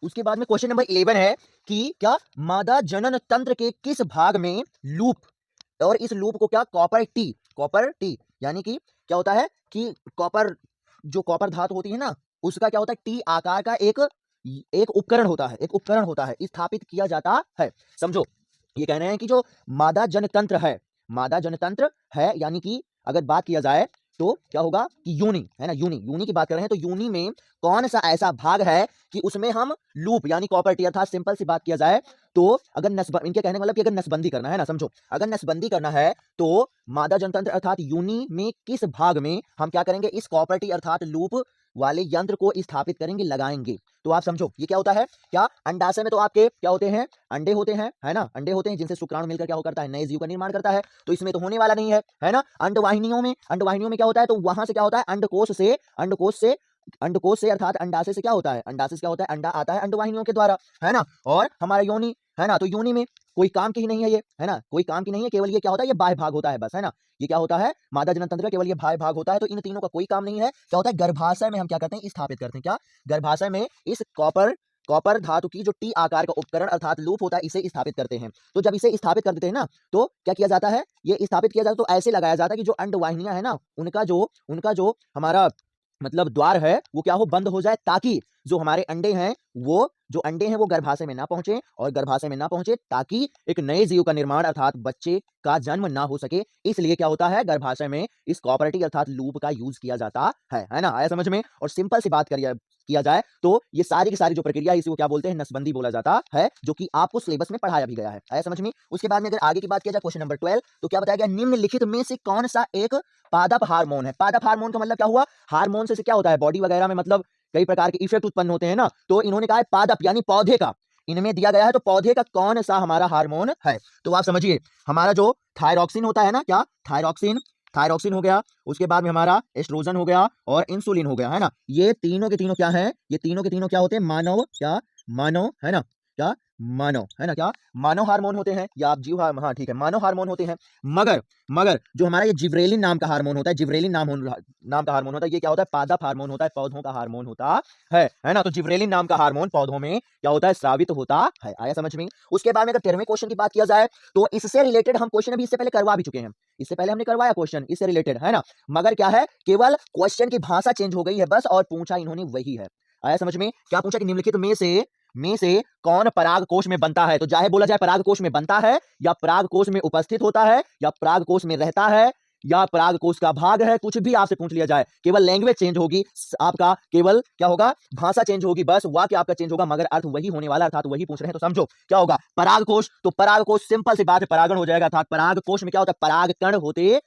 A: उसके बाद में क्वेश्चन नंबर 11 है कि क्या मादा जनन तंत्र के किस भाग में लूप, और इस लूप को क्या कॉपर टी यानी कि क्या होता है कि कॉपर, जो कॉपर धातु होती है ना, उसका क्या होता है, टी आकार का एक एक उपकरण होता है, एक उपकरण होता है, स्थापित किया जाता है। समझो, ये कह रहे हैं कि जो मादा जनतंत्र है, मादा जनतंत्र है यानी कि अगर बात किया जाए तो क्या होगा कि यूनी, है ना, यूनी की बात कर रहे हैं, तो यूनी में कौन सा ऐसा भाग है कि उसमें हम लूप यानी कॉपर टी, अर्थात सिंपल सी बात किया जाए तो अगर इनके कहने का मतलब कि अगर नसबंदी करना है ना, समझो, अगर नसबंदी करना है तो मादा जनतंत्र अर्थात यूनी में किस भाग में हम क्या करेंगे, इस कॉपर टी अर्थात लूप वाले यंत्र को स्थापित करेंगे, लगाएंगे। तो आप समझो ये क्या होता है, क्या अंडाशय में तो आपके क्या होते हैं, अंडे होते हैं, है ना, अंडे होते हैं जिनसे शुक्राणु मिलकर क्या हो करता है, नए जीव का निर्माण करता है। तो इसमें तो होने वाला नहीं है ना। अंडवाहिनियों में क्या होता है, तो वहां से क्या होता है, अंडकोश से अर्थात अंडाशय से क्या होता है, अंडाशय से क्या होता है, अंडा आता है अंडवाहिनियों के द्वारा, है ना। और हमारा योनि, है ना, तो योनि में कोई काम की ही नहीं है ये, है ना, कोई काम की नहीं है, केवल ये क्या होता है, ये बाह्य भाग होता है बस, है ना। ये क्या होता है, मादा जननतंत्र का केवल ये बाह्य भाग होता है। तो इन तीनों का कोई काम नहीं है। क्या होता है, गर्भाशय में हम क्या करते हैं, स्थापित करते हैं। क्या, गर्भाशय में इस कॉपर धातु की जो टी आकार का उपकरण अर्थात लूप होता है, इसे स्थापित करते हैं। तो जब इसे स्थापित कर देते हैं ना, तो क्या किया जाता है, ये स्थापित किया जाता है तो ऐसे लगाया जाता है कि जो अंडवाहिनियां है ना, उनका जो हमारा मतलब द्वार है वो क्या हो, बंद हो जाए, ताकि जो हमारे अंडे हैं वो गर्भाशय में ना पहुंचे, और गर्भाशय में ना पहुंचे ताकि एक नए जीव का निर्माण अर्थात बच्चे का जन्म ना हो सके। इसलिए क्या होता है, गर्भाशय में इस कॉपर्टी अर्थात लूप का यूज किया जाता है ना। आया समझ में। और सिंपल सी बात करिए किया जाए तो ये सारी की सारी जो प्रक्रिया है इसी को क्या बोलते हैं, नसबंदी बोला जाता है, जो कि आपको सिलेबस में पढ़ाया भी गया है। आया समझ में। उसके बाद में अगर आगे की बात किया जाए क्वेश्चन नंबर 12, तो क्या बताया गया, निम्नलिखित में से कौन सा एक पादप हार्मोन है। पादप हार्मोन का मतलब क्या हुआ, हार्मोन से क्या होता है, बॉडी वगैरह में मतलब कई प्रकार के इफेक्ट उत्पन्न होते हैं ना, तो इन्होंने कहा है पादप यानी पौधे का, इनमें दिया गया है तो पौधे का कौन सा हमारा हार्मोन है। तो आप समझिए, हमारा जो थायरॉक्सिन होता है ना, क्या थायरॉक्सिन, थायरॉक्सिन हो गया, उसके बाद में हमारा एस्ट्रोजन हो गया और इंसुलिन हो गया, है ना। ये तीनों के तीनों क्या है, ये तीनों के तीनों क्या होते हैं, मानव, क्या मानव, है ना, क्या मानव, है ना, क्या मानव हार्मोन होते हैं, या आप जीव हाँ ठीक है, मानव हार्मोन होते हैं। मगर मगर जो हमारा ये जिब्रेलिन नाम का हार्मोन होता है, जिब्रेलिन नाम का हार्मोन होता है, ये क्या होता है, पादप हार्मोन होता है, पौधों का हार्मोन होता है ना। तो जिब्रेलिन नाम का हार्मोन पौधों में क्या होता है, स्रावित होता है। आया समझ में। उसके बाद में अगर 13वें क्वेश्चन की बात किया जाए तो इससे रिलेटेड हम क्वेश्चन अभी इससे पहले करवा भी चुके हैं, इससे पहले हमने करवाया क्वेश्चन इससे रिलेटेड, है ना। मगर क्या है, केवल क्वेश्चन की भाषा चेंज हो गई है बस, और पूछा इन्होंने वही है। आया समझ में। क्या पूछा कि निम्नलिखित में से कौन पराग कोश में बनता है। तो चाहे बोला जाए पराग कोश में बनता है, या पराग कोश में उपस्थित होता है, या पराग कोश में रहता है, या पराग कोश का भाग है, कुछ भी आपसे पूछ लिया जाए, केवल लैंग्वेज चेंज होगी आपका, केवल क्या होगा, भाषा चेंज होगी बस, वाक्य आपका चेंज होगा, मगर अर्थ वही होने वाला, अर्थात वही पूछ रहे हैं। तो समझो क्या होगा, पराग कोश, तो पराग कोश सिंपल सी बात है, परागण हो जाएगा, अर्थात पराग कोश में क्या होता है, पराग कण होते हैं,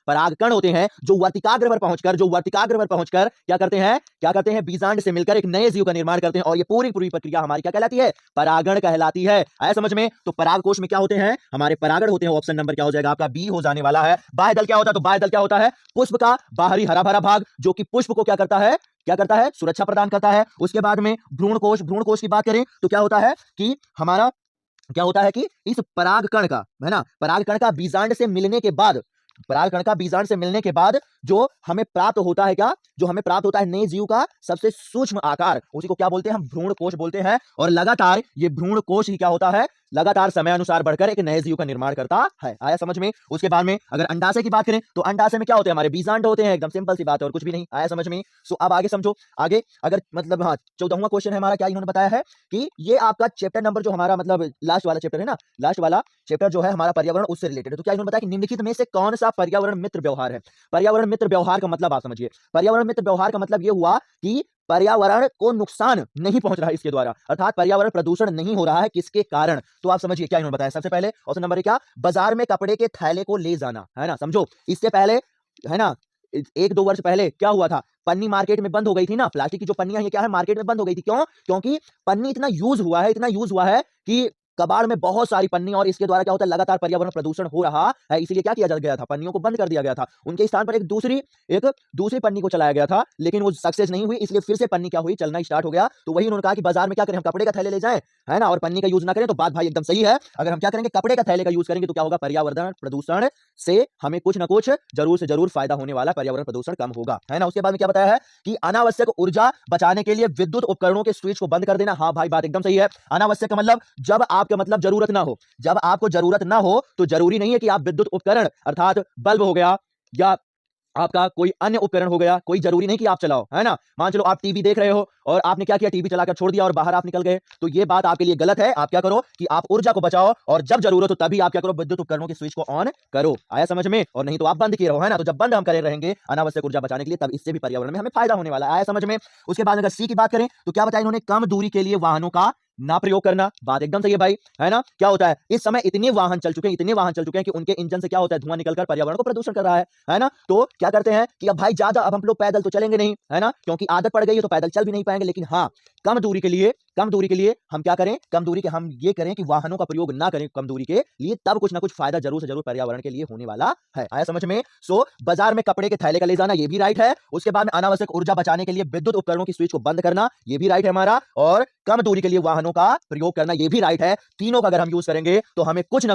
A: पराग कण होते हैं जो वर्तिकाग्र पर पहुंचकर क्या करते हैं, बीजांड से मिलकर एक नए जीव का निर्माण करते हैं, और ये पूरी पूरी प्रक्रिया हमारी क्या कहलाती है, परागण कहलाती है। आया समझ में। तो पराग कोश में क्या होते हैं, हमारे परागण होते हैं। ऑप्शन नंबर क्या हो जाएगा आपका, बी हो जाने वाला है। बाह्य दल क्या होता है, तो बाह्य दल क्या होता है, पुष्प का बाहरी हरा भरा भाग, जो कि पुष्प को क्या करता है, सुरक्षा प्रदान करता है। उसके बाद में भ्रूण कोश की बात करें तो क्या होता है कि हमारा क्या होता है कि इस परागकण का, है ना, परागकण का बीजांड से मिलने के बाद, परागकण का बीजांड से मिलने के बाद जो हमें प्राप्त होता है, क्या, जो हमें प्राप्त होता है नए जीव का सबसे सूक्ष्म आकार, उसी को क्या बोलते हैं, हम भ्रूण कोश बोलते हैं। और लगातार ये भ्रूण कोश ही क्या होता है, लगातार समय अनुसार बढ़कर एक नए जीव का निर्माण करता है। आया समझ में। उसके बाद में अगर अंडाशय की बात करें तो अंडाशय में क्या होते हैं, हमारे बीजांड होते हैं, एकदम सिंपल सी बात है और कुछ भी नहीं। आया समझ में। सो अब आगे समझो, आगे अगर मतलब हाँ 14वां क्वेश्चन है हमारा, क्या इन्होंने बताया है कि ये आपका चैप्टर नंबर जो हमारा मतलब लास्ट वाला चैप्टर है ना, लास्ट वाला चैप्टर जो है हमारा पर्यावरण, उससे रिलेटेड है। तो क्या इन्होंने बताया कि निम्नलिखित में से कौन सा पर्यावरण मित्र व्यवहार है। पर्यावरण मित्र व्यवहार का मतलब आप समझिए, पर्यावरण मित्र व्यवहार का मतलब ये हुआ कि पर्यावरण को नुकसान नहीं पहुंच रहा है इसके द्वारा, अर्थात पर्यावरण प्रदूषण नहीं हो रहा है, किसके कारण। तो आप समझिए क्या इन्होंने बताया। सबसे पहले ऑप्शन नंबर क्या, बाजार में कपड़े के थैले को ले जाना, है ना। समझो इससे पहले, है ना, 1-2 वर्ष पहले क्या हुआ था, पन्नी मार्केट में बंद हो गई थी ना, प्लास्टिक की जो पन्नियां, ये क्या है, मार्केट में बंद हो गई थी। क्यों, क्योंकि पन्नी इतना यूज हुआ है कि कबाड़ में बहुत सारी पन्नी, और इसके द्वारा क्या होता है, लगातार पर्यावरण प्रदूषण हो रहा है। इसलिए क्या किया गया था, पन्नियों को बंद कर दिया गया था, उनके स्थान पर एक दूसरी पन्नी को चलाया गया था, लेकिन वो सक्सेस नहीं हुई, इसलिए फिर से पन्नी क्या हुई, चलना स्टार्ट हो गया। तो वही उन्होंने कहा कि बाजार में क्या करें, हम कपड़े का थैले ले जाएं, है ना, और पन्नी का यूज ना करें। तो बात भाई एकदम सही है, अगर हम क्या करेंगे, कपड़े का थैले का यूज करेंगे तो क्या होगा, पर्यावरण प्रदूषण से हमें कुछ ना कुछ जरूर से जरूर फायदा होने वाला, पर्यावरण प्रदूषण कम होगा, है ना। उसके बाद में क्या बताया है कि अनावश्यक ऊर्जा बचाने के लिए विद्युत उपकरणों के स्विच को बंद कर देना। हाँ भाई बात एकदम सही है। अनावश्यक का मतलब जब आपके मतलब जरूरत ना हो, जब आपको जरूरत ना हो तो जरूरी नहीं है कि आप विद्युत उपकरण अर्थात बल्ब हो गया या आपका कोई अन्य उपकरण हो गया, कोई जरूरी नहीं कि आप चलाओ, है ना। मान चलो आप टीवी देख रहे हो और आपने क्या किया, टीवी चलाकर छोड़ दिया और बाहर आप निकल गए, तो ये बात आपके लिए गलत है। आप क्या करो कि आप ऊर्जा को बचाओ, और जब जरूरत हो तभी आप क्या करो, विद्युत उपकरणों के स्विच को ऑन करो। आया समझ में। और नहीं तो आप बंद किए रहो, है ना। तो जब बंद हम करे रहेंगे अनावश्यक ऊर्जा बचाने के लिए, तब इससे भी पर्यावरण में हमें फायदा होने वाला है। आया समझ में। उसके बाद अगर सी की बात करें तो क्या बताया इन्होंने, कम दूरी के लिए वाहनों का ना प्रयोग करना। बात एकदम सही है भाई, है ना। क्या होता है, इस समय इतने वाहन चल चुके हैं कि उनके इंजन से क्या होता है, धुआं निकलकर पर्यावरण को प्रदूषण कर रहा है ना। तो क्या करते हैं कि अब भाई ज्यादा, अब हम लोग पैदल तो चलेंगे नहीं, है ना, क्योंकि आदत पड़ गई है तो पैदल चल भी नहीं पाएंगे। लेकिन हाँ, कम दूरी के लिए हम क्या करें, कम दूरी के हम ये करें कि वाहनों का प्रयोग ना करें कम दूरी के लिए, तब कुछ ना कुछ फायदा जरूर से जरूर पर्यावरण के लिए होने वाला है। आया समझ में। सो बाजार में कपड़े के थैले का ले जाना, ये भी राइट है। उसके बाद में अनावश्यक ऊर्जा बचाने के लिए विद्युत उपकरणों की स्विच को बंद करना, ये भी राइट है हमारा। और कम दूरी के लिए वाहनों का प्रयोग करना, ये भी राइट है। तीनों का अगर हम यूज करेंगे तो हमें कुछ ना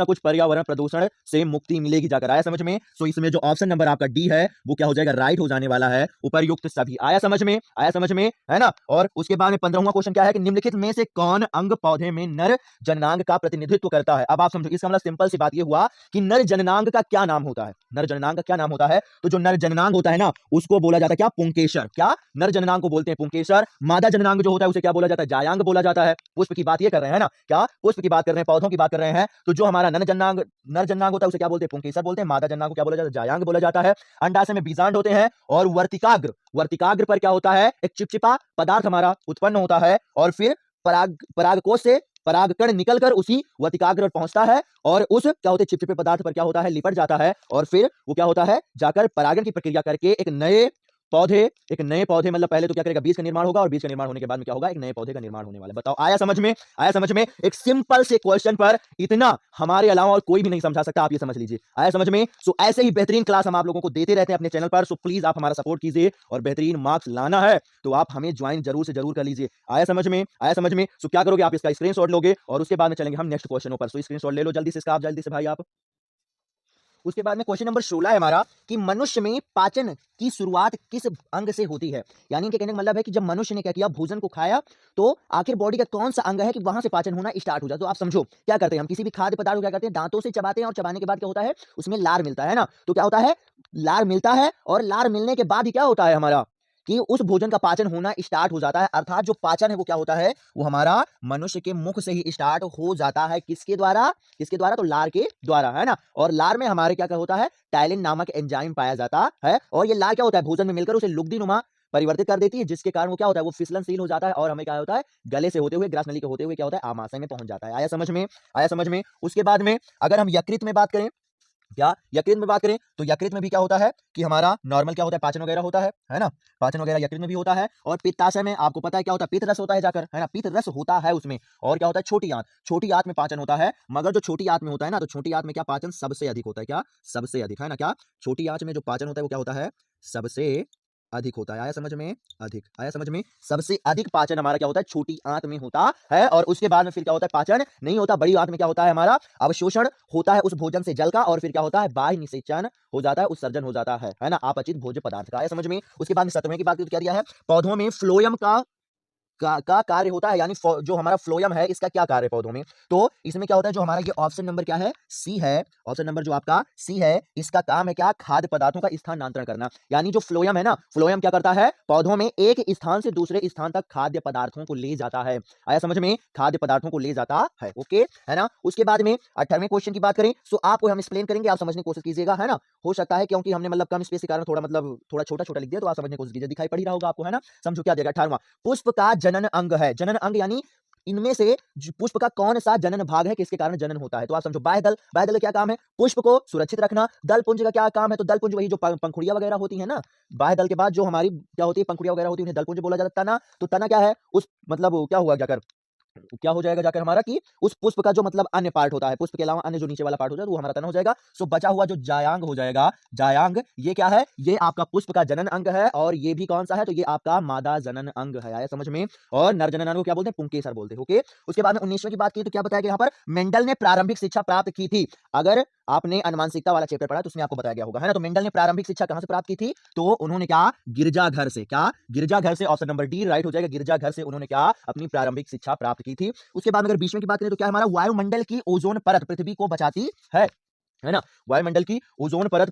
A: कुछ पर्यावरण प्रदूषण से मुक्ति मिलेगी जाकर। आया समझ में। सो इसमें जो ऑप्शन नंबर आपका डी है वो क्या हो जाएगा, राइट हो जाने वाला है, उपर्युक्त सभी। आया समझ में, है ना। और उसके बाद में 15वां क्वेश्चन क्या है कि निम्नलिखित में से कौन अंग पौधे में नर जननांग का प्रतिनिधित्व करता है। अब आप समझो, इसका मतलब सिंपल सी बात ये हुआ कि नर जननांग का क्या नाम होता है। नर जननांग का क्या नाम होता है? तो जो नर जननांग होता है ना, उसको बोला जाता है क्या? पुंकेसर। क्या? नर जननांग को बोलते हैं पुंकेसर। मादा जननांग जो होता है उसे क्या बोला जाता है? जायांग बोला जाता है। पुष्प की बात ये कर रहे हैं ना, क्या पुष्प की बात कर रहे हैं, पौधों की बात कर रहे हैं। तो जो हमारा नर जननांग होता है उसे क्या बोलते हैं? पुंकेसर बोलते हैं। मादा जननांग को क्या बोला जाता है? जायांग बोला जाता है। अंडाशय में बीजांड होते हैं और वर्तिकाग्र पर क्या होता है? एक चिपचिपा पदार्थ हमारा उत्पन्न होता है और फिर परागकोश से परागकण निकलकर उसी वर्तिकाग्र पर पहुंचता है और उस क्या होते हैं चिपचिपे पदार्थ पर क्या होता है? लिपट जाता है और फिर वो क्या होता है? जाकर परागण की प्रक्रिया करके एक नए पौधे मतलब पहले तो क्या करेगा? बीज का निर्माण होगा और बीज का निर्माण होने के बाद में क्या होगा? एक नए पौधे का निर्माण होने वाला है। बताओ, आया समझ में? आया समझ में? एक सिंपल से क्वेश्चन पर इतना हमारे अलावा और कोई भी नहीं समझा सकता, आप ये समझ लीजिए। आया समझ में? सो ऐसे ही बेहतरीन क्लास हम आप लोगों को देते रहते हैं अपने चैनल पर। सो प्लीज आप हमारा सपोर्ट कीजिए और बेहतरीन मार्क्स लाना है तो आप हमें ज्वाइन जरूर से जरूर कर लीजिए। आया समझ में? आया समझ में? सो क्या करोगे? आप इसका स्क्रीनशॉट लोगे और उसके बाद में चलेंगे हम नेक्स्ट क्वेश्चनों पर। सो स्क्रीनशॉट ले लो जल्दी से इसका, आप जल्दी से भाई आप। उसके बाद में क्वेश्चन नंबर 16 है हमारा कि मनुष्य में पाचन की शुरुआत किस अंग से होती है। यानी कि कहने का मतलब है कि जब मनुष्य ने क्या किया? भोजन को खाया तो आखिर बॉडी का कौन सा अंग है कि वहां से पाचन होना स्टार्ट हो जाए। तो आप समझो क्या करते हैं, हम किसी भी खाद्य पदार्थ को क्या करते हैं? दांतों से चबाते हैं और चबाने के बाद क्या होता है? उसमें लार मिलता है ना। तो क्या होता है? लार मिलता है और लार मिलने के बाद ही क्या होता है हमारा कि उस भोजन का पाचन होना स्टार्ट हो जाता है। अर्थात जो पाचन है वो क्या होता है? वो हमारा मनुष्य के मुख से ही स्टार्ट हो जाता है। किसके द्वारा? किसके द्वारा? तो लार के द्वारा, है ना। और लार में हमारे क्या क्या होता है? टाइलिन नामक एंजाइम पाया जाता है और ये लार क्या होता है? भोजन में मिलकर उसे लुगदीनुमा परिवर्तित कर देती है, जिसके कारण वो क्या होता है? वो फिसलनशील हो जाता है और हमें क्या होता है? गले से होते हुए, ग्रास नली के होते हुए क्या होता है? आमाशय में पहुंच जाता है। आया समझ में? आया समझ में? उसके बाद में अगर हम यकृत में बात करें, क्या यकृत में बात करें तो यकृत में भी क्या होता है कि हमारा नॉर्मल क्या होता है? पाचन वगैरह होता है ना। पाचन वगैरह यकृत में भी होता है और पित्ताशय में आपको पता है क्या होता है? पित्त रस होता है जाकर, है ना। पित्त रस होता है उसमें और क्या होता है? छोटी आंत में पाचन होता है। मगर जो छोटी आंत में होता है ना, तो छोटी आंत में क्या पाचन सबसे अधिक होता है? क्या सबसे अधिक, है ना। क्या छोटी आंत में जो पाचन होता है वो क्या होता है? सबसे अधिक होता है। आया समझ में? अधिक। आया समझ में? सबसे अधिक पाचन हमारा क्या होता है? छोटी आंत में होता है और उसके बाद में फिर क्या होता है? पाचन नहीं होता। बड़ी आंत में क्या होता है? हमारा अवशोषण होता है उस भोजन से जल का और फिर क्या होता है? बाह्य निषेचन हो जाता है, उत्सर्जन हो जाता है ना, अपचित भोज्य पदार्थ का। आया समझ में? उसके बाद में 17वें की बात करें तो क्या दिया है? पौधों में फ्लोयम का कार्य होता है, यानी जो हमारा फ्लोयम है इसका क्या कार्य है पौधों में? तो इसमें क्या होता है? जो हमारा ये ऑप्शन नंबर क्या है? सी है। ऑप्शन नंबर जो आपका सी है, इसका काम है क्या? खाद्य पदार्थों का स्थानांतरण करना। यानी जो फ्लोयम है ना, फ्लोयम क्या करता है? पौधों में एक स्थान से दूसरे स्थान तक खाद्य पदार्थों को ले जाता है। आया समझ में? खाद्य पदार्थों को ले जाता है। ओके, है ना। उसके बाद में 18वें क्वेश्चन की बात करें तो आपको हम एक्सप्लेन करेंगे, आप समझने की कोशिश कीजिएगा, है ना। हो सकता है क्योंकि हमने मतलब कम स्पेस के कारण थोड़ा मतलब थोड़ा छोटा छोटा लिख दिया, तो आप समझने की कोशिश कीजिए। दिखाई पड़ ही रहा होगा आपको, है ना। समझो क्या देगा 18वां, पुष्प का जनन अंग है। जनन अंग यानी इनमें से पुष्प का कौन सा जनन भाग है, किसके कारण जनन होता है? तो आप समझो बाह्य दल का क्या काम है? पुष्प को सुरक्षित रखना। दल पुंज का क्या काम है? तो दल पुंज वही जो पंखुड़ियां वगैरह होती है ना, बाह्य दल के बाद जो हमारी क्या होती है? पंखुड़ियां वगैरह होती है, उन्हें दल पुंज बोला जाता है। तना, तो तना क्या है? उस मतलब क्या हुआ जाकर, क्या हो जाएगा जाकर हमारा कि उस पुष्प का जो मतलब अन्य पार्ट होता है, पुष्प के अलावा अन्य जो नीचे वाला पार्ट हो जाएगा वो हमारा तना हो जाएगा। सो बचा हुआ जो जायांग हो जाएगा, जायांग ये क्या है? ये आपका पुष्प का जनन अंग है और ये भी कौन सा है? तो ये आपका मादा जनन अंग है। आया समझ में? और नर जनन अंग को क्या बोलते हैं? पुंकेसर बोलते हैं। ओके, उसके बाद में 19वें की बात की तो क्या बताया गया यहाँ पर? मेंडल ने प्रारंभिक शिक्षा प्राप्त की थी। अगर आपने अनुमानसिकता वाला चैप्टर पढ़ा तो उसमें आपको बताया गया होगा, है ना। तो मेंडल ने प्रारंभिक शिक्षा कहां से प्राप्त की थी? तो उन्होंने क्या? गिरजाघर से। क्या? गिरजाघर से। ऑप्शन नंबर डी राइट हो जाएगा। गिरजाघर से उन्होंने क्या? अपनी प्रारंभिक शिक्षा प्राप्त की थी। उसके बाद अगर 20वें की बात करें तो क्या हमारा? वायुमंडल की ओजोन परत पृथ्वी को बचाती है ना। वायुमंडल की ओजोन परत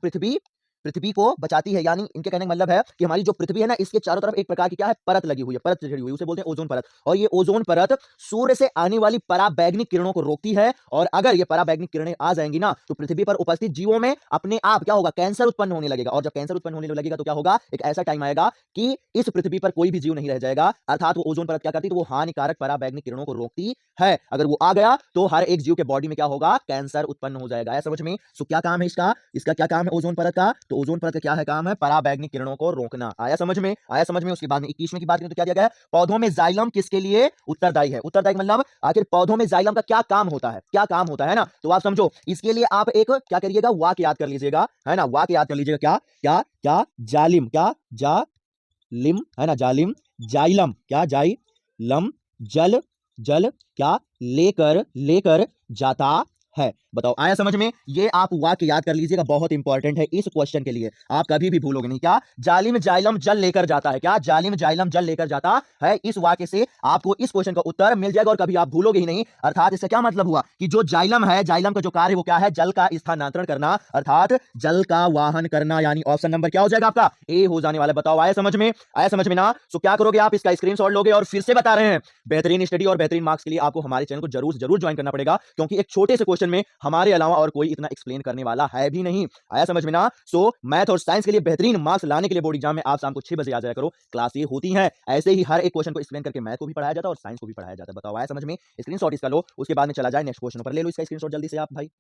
A: पृथ्वी को बचाती है। यानी इनके कहने का मतलब है कि हमारी जो पृथ्वी है ना, इसके चारों तरफ एक प्रकार की क्या है? परत लगी हुई है, परत चढ़ी हुई है, उसे बोलते हैं ओजोन परत। और ये ओजोन परत सूर्य से आने वाली पराबैंगनी किरणों को रोकती है और अगर ये पराबैंगनी किरणें आ जाएंगी ना तो पृथ्वी पर उपस्थित जीवों में अपने आप क्या होगा? कैंसर उत्पन्न होने लगेगा। और जब कैंसर उत्पन्न होने लगेगा तो क्या होगा? एक ऐसा टाइम आएगा कि इस पृथ्वी पर कोई भी जीव नहीं रह जाएगा। अर्थात वो ओजोन परत क्या करती है? तो वो हानिकारक पराबैंगनी किरणों को रोकती है। अगर वो आ गया तो हर एक जीव के बॉडी में क्या होगा? कैंसर उत्पन्न हो जाएगा। ऐसा समझ में? सो क्या काम है इसका? इसका क्या काम है ओजोन परत का? तो ओजोन परत का क्या है काम है? पराबैंगनी किरणों को रोकना। आया समझ में? आया समझ में? उसके बाद में 21वें की बात करें तो क्या दिया गया है? पौधों में जाइलम किसके लिए उत्तरदायी है? उत्तरदायी मतलब आखिर पौधों में जाइलम का क्या काम होता है? क्या काम होता है ना। तो आप समझो इसके लिए आप एक क्या करिएगा? वाक्य याद कर लीजिएगा, है ना। वाक्य याद कर लीजिएगा। क्या क्या क्या? जालिम। क्या? जालिम, है ना। जालिम। जाइलम। क्या? जाइलम। जल जल क्या? लेकर लेकर जाता है। बताओ आया समझ में? ये आप वाक्य याद कर लीजिएगा, बहुत इंपॉर्टेंट है इस क्वेश्चन के लिए, आप कभी भी भूलोगे नहीं। क्या? जालिम जाइलम जल लेकर जाता है। क्या? जालिम जाइलम जल लेकर जाता है। इस वाक्य से आपको इस क्वेश्चन का उत्तर मिल जाएगा और कभी आप भूलोगे ही नहीं। अर्थात इसका क्या मतलब हुआ कि जो जाइलम है, जाइलम का जो कार्य वो क्या है? जल का स्थानांतरण करना, अर्थात जल का वाहन करना। यानी ऑप्शन नंबर क्या हो जाएगा आपका? ए हो जाने वाला। बताओ आया समझ में? आया समझ में ना? तो क्या करोगे आप? इसका स्क्रीनशॉट लोगे और फिर से बता रहे हैं, बेहतरीन स्टडी और बेहतरीन मार्क्स के लिए आपको हमारे चैनल को जरूर जरूर ज्वाइन करना पड़ेगा, क्योंकि एक छोटे से क्वेश्चन में हमारे अलावा और कोई इतना एक्सप्लेन करने वाला है भी नहीं। आया समझ में ना? सो मैथ और साइंस के लिए बेहतरीन मार्क्स लाने के लिए बोर्ड एग्जाम में आप शाम को 6 बजे आ जाया करो, क्लास ये होती है। ऐसे ही हर एक क्वेश्चन को एक्सप्लेन करके मैथ को भी पढ़ाया जाता है और साइंस को भी पढ़ाया जाता है। बताओ आया समझ में? स्क्रीनशॉट इसका लो, उसके बाद में चला जाए नेक्स्ट क्वेश्चन पर। ले लो इसका स्क्रीनशॉट जल्दी से आप भाई।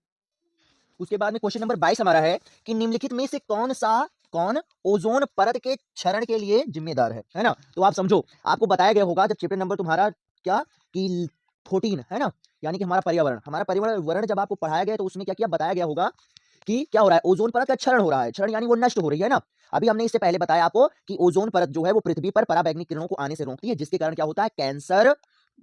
A: उसके बाद में क्वेश्चन नंबर 22 हमारा है कि निम्नलिखित में से कौन ओजोन परत के क्षरण के लिए जिम्मेदार है ना? तो आप समझो, आपको बताया गया होगा जब चैप्टर नंबर तुम्हारा क्या कि 14 है ना, यानी कि हमारा पर्यावरण जब आपको पढ़ाया गया तो उसमें क्या किया बताया गया होगा कि क्या हो रहा है? ओजोन परत का क्षरण हो रहा है। क्षरण यानी वो नष्ट हो रही है ना। अभी हमने इससे पहले बताया आपको कि ओजोन परत जो है वो पृथ्वी पर पराबैंगनी किरणों को आने से रोकती है, जिसके कारण क्या होता है? कैंसर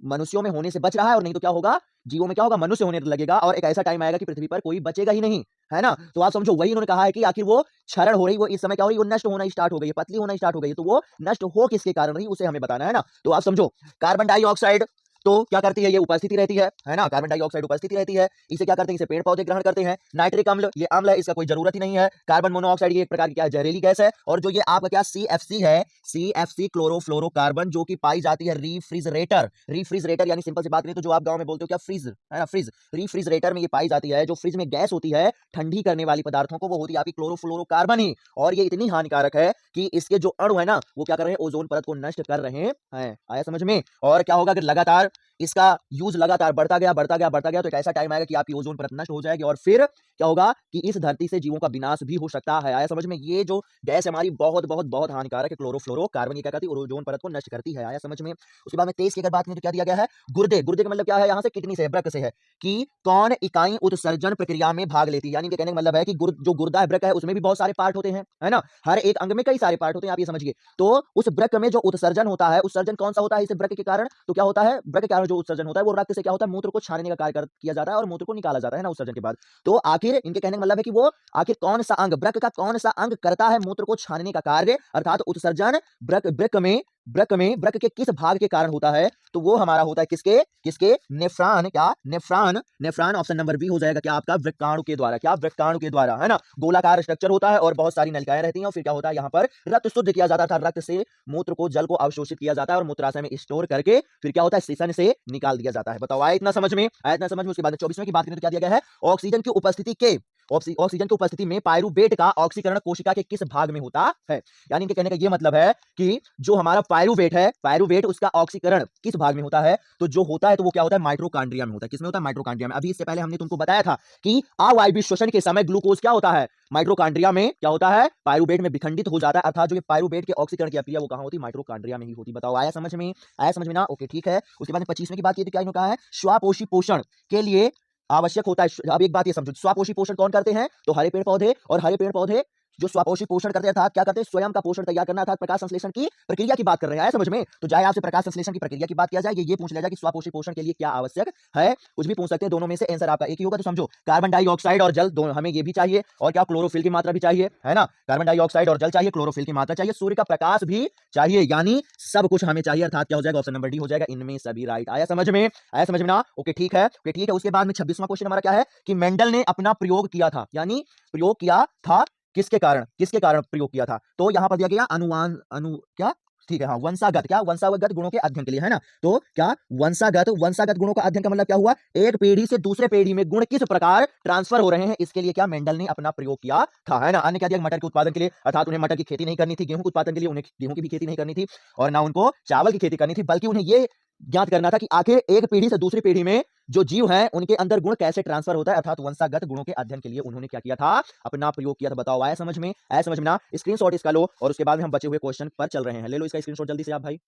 A: मनुष्यों में होने से बच रहा है, और नहीं तो क्या होगा? जीवों में क्या होगा? मनुष्य होने लगेगा और एक ऐसा टाइम आएगा कि पृथ्वी पर कोई बचेगा ही नहीं, है ना? तो आप समझो, वही इन्होंने कहा है कि आखिर वो क्षरण हो रही, वो इस समय क्या हो रही है? वो नष्ट होना स्टार्ट हो गई है, पतली होना स्टार्ट हो गई है। तो वो नष्ट हो किसके कारण रही, उसे हमें बताना है ना। तो आप समझो, कार्बन डाइऑक्साइड तो क्या करती है? ये उपस्थिति रहती है ना? कार्बन डाइऑक्साइड उपस्थिति रहती है। इसे क्या करते हैं? इसे पेड़ पौधे ग्रहण करते हैं। नाइट्रिक अम्ल, ये अम्ल है, इसका कोई जरूरत ही नहीं है। कार्बन मोनोऑक्साइड, ये एक प्रकार की क्या है? जहरीली गैस है। और जो ये आपका क्या CFC है, CFC क्लोरोफ्लोरोकार्बन, जो कि पाई जाती है रिफ्रिजरेटर यानी सिंपल सी बात करें तो जो आप गांव में बोलते हो क्या? फ्रिज है ना, फ्रिज, रिफ्रिजरेटर में ये पाई जाती है। जो फ्रिज में गैस होती है ठंडी करने वाली पदार्थों को, वो होती है आपकी क्लोरोफ्लोरोकार्बन ही। और ये इतनी हानिकारक है कि इसके जो अणु है ना, वो क्या कर रहे हैं? ओजोन परत को नष्ट कर रहे हैं। आया समझ में? और क्या होगा? अगर लगातार इसका यूज लगातार बढ़ता गया तो एक ऐसा टाइम आएगा कि आपकी ओजोन परत नष्ट हो जाएगी और फिर क्या होगा कि इस धरती से जीवों का विनाश भी हो सकता है। आया समझ में? ये जो गैस हमारी बहुत बहुत बहुत हानिकारक है, क्लोरोफ्लोरोकार्बन, ये क्या करती है? ओजोन परत को नष्ट करती है। आया समझ में? उसके बाद में 23 की अगर बात करें तो क्या दिया गया है? गुर्दे का मतलब क्या है? यहाँ से किडनी से, वृक्क से है कि कौन इकाई उत्सर्जन प्रक्रिया में भाग लेती है। यानी कि कहने का मतलब है कि जो गुर्दा है, वृक्क है, उसमें भी बहुत सारे पार्ट होते हैं, है ना? हर एक अंग में कई सारे पार्ट होते हैं, आप ये समझिए। तो उस वृक्क में जो उत्सर्जन होता है, उत्सर्जन कौन सा होता है? इस वृक्क के कारण तो क्या होता है? वृक्क के कारण जो उत्सर्जन होता है वो रक्त से क्या होता है? मूत्र को छानने का कार्य किया जाता है और मूत्र को निकाला जाता है ना उत्सर्जन के बाद। तो आखिर इनके कहने का मतलब है कि वो आखिर कौन सा अंग, वृक्क का कौन सा अंग करता है मूत्र को छानने का कार्य, अर्थात उत्सर्जन वृक्क के किस भाग के कारण होता है? तो वो हमारा होता है किसके नेफ्रॉन। क्या? नेफ्रॉन ऑप्शन नंबर बी हो जाएगा। क्या आपका? वृक्काणु के द्वारा। क्या? वृक्काणु के द्वारा, है ना? गोलाकार स्ट्रक्चर होता है और बहुत सारी नलिकाएं रहती हैं और फिर क्या होता है? यहाँ पर रक्त शुद्ध किया जाता था, रक्त से मूत्र को, जल को अवशोषित किया जाता है और मूत्राशय में स्टोर करके फिर क्या होता है? सिसन से निकाल दिया जाता है। बताओ आया इतना समझ में? आया इतना समझ में? उसके बाद 24वें की बात करें तो क्या दिया गया है? ऑक्सीजन की उपस्थिति में पायरुवेट का ऑक्सीकरण कोशिका के किस भाग में होता है? यानी इनके कहने का ये मतलब है कि जो हमारा पायरुवेट उसका ऑक्सीकरण किस भाग में होता है? तो जो होता है तो वो क्या होता है? माइटोकॉन्ड्रिया में होता है। किसमें होता है? माइटोकॉन्ड्रिया में। अभी इससे पहले हमने तुमको बताया था कि अवायवीय श्वसन के समय ग्लूकोज क्या होता है? माइटोकॉन्ड्रिया में क्या होता है? पायरुवेट में विखंडित हो जाता है, अर्थात जो ये पायरुवेट के ऑक्सीकरण की क्रिया वो कहां होती? माइटोकॉन्ड्रिया में ही होती। बताओ आया समझ में? आया समझ में ना? ओके ठीक है। उसके बाद 25वें की बात की तो क्या इन्होंने कहा है? श्वापोषी पोषण के लिए आवश्यक होता है। अब एक बात ये समझो, स्वापोषी पोषण कौन करते हैं? तो हरे पेड़ पौधे, और हरे पेड़ पौधे जो स्वापोषी पोषण करते हैं अर्थात क्या करते हैं? स्वयं का पोषण तैयार करना, अर्थात प्रकाश संश्लेषण की प्रक्रिया की बात कर रहे हैं। समझ में? तो चाहे आपसे प्रकाश संश्लेषण की प्रक्रिया की बात किया जाए, ये पूछ लिया जाए कि स्वापोषी पोषण के लिए क्या आवश्यक है, कुछ भी पूछ सकते हैं। दोनों में से आंसर आपका एक ही होगा। तो समझो, कार्बन डाइऑक्साइड और जल दोनों हमें ये भी चाहिए, और क्या? क्लोरोफिल की मात्रा भी चाहिए, है ना? कार्बन डाइऑक्साइड और जल चाहिए, क्लोरोफिल की मात्रा चाहिए, सूर्य का प्रकाश भी चाहिए, यानी सब कुछ हमें चाहिए। अर्थात क्या हो जाएगा? ऑप्शन नंबर डी हो जाएगा, इनमें सभी राइट। आया समझ में? आया समझ में ना? ओके ठीक है, ओके ठीक है। उसके बाद में 26वां क्वेश्चन हमारा क्या है कि मेंडल ने अपना प्रयोग किया था, यानी प्रयोग किया था किसके कारण प्रयोग किया था? तो यहां पर दिया गया क्या? ठीक है, हाँ, वंशागत गुणों के अध्ययन के लिए, है ना? तो क्या? वंशागत गुणों का अध्ययन का मतलब क्या हुआ? एक पीढ़ी से दूसरे पीढ़ी में गुण किस प्रकार ट्रांसफर हो रहे हैं, इसके लिए क्या मेंडल ने अपना प्रयोग किया था, है ना? अन्य क्या दिया? मटर के उत्पादन के लिए, अर्थात उन्हें मटर की खेती नहीं करनी थी। गेहूं के उत्पादन के लिए उन्हें गेहूं की भी खेती नहीं करनी थी, और ना उनको चावल की खेती करनी थी, बल्कि उन्हें ये ज्ञात करना था कि आखिर एक पीढ़ी से दूसरी पीढ़ी में जो जीव हैं उनके अंदर गुण कैसे ट्रांसफर होता है, अर्थात वंशागत गुणों के अध्ययन के लिए उन्होंने क्या किया था? अपना प्रयोग किया था। बताओ आया समझ में? आया समझ में ना? स्क्रीनशॉट इसका लो और उसके बाद में हम बचे हुए क्वेश्चन पर चल रहे हैं। ले लो इसका स्क्रीनशॉट जल्दी से आप भाई।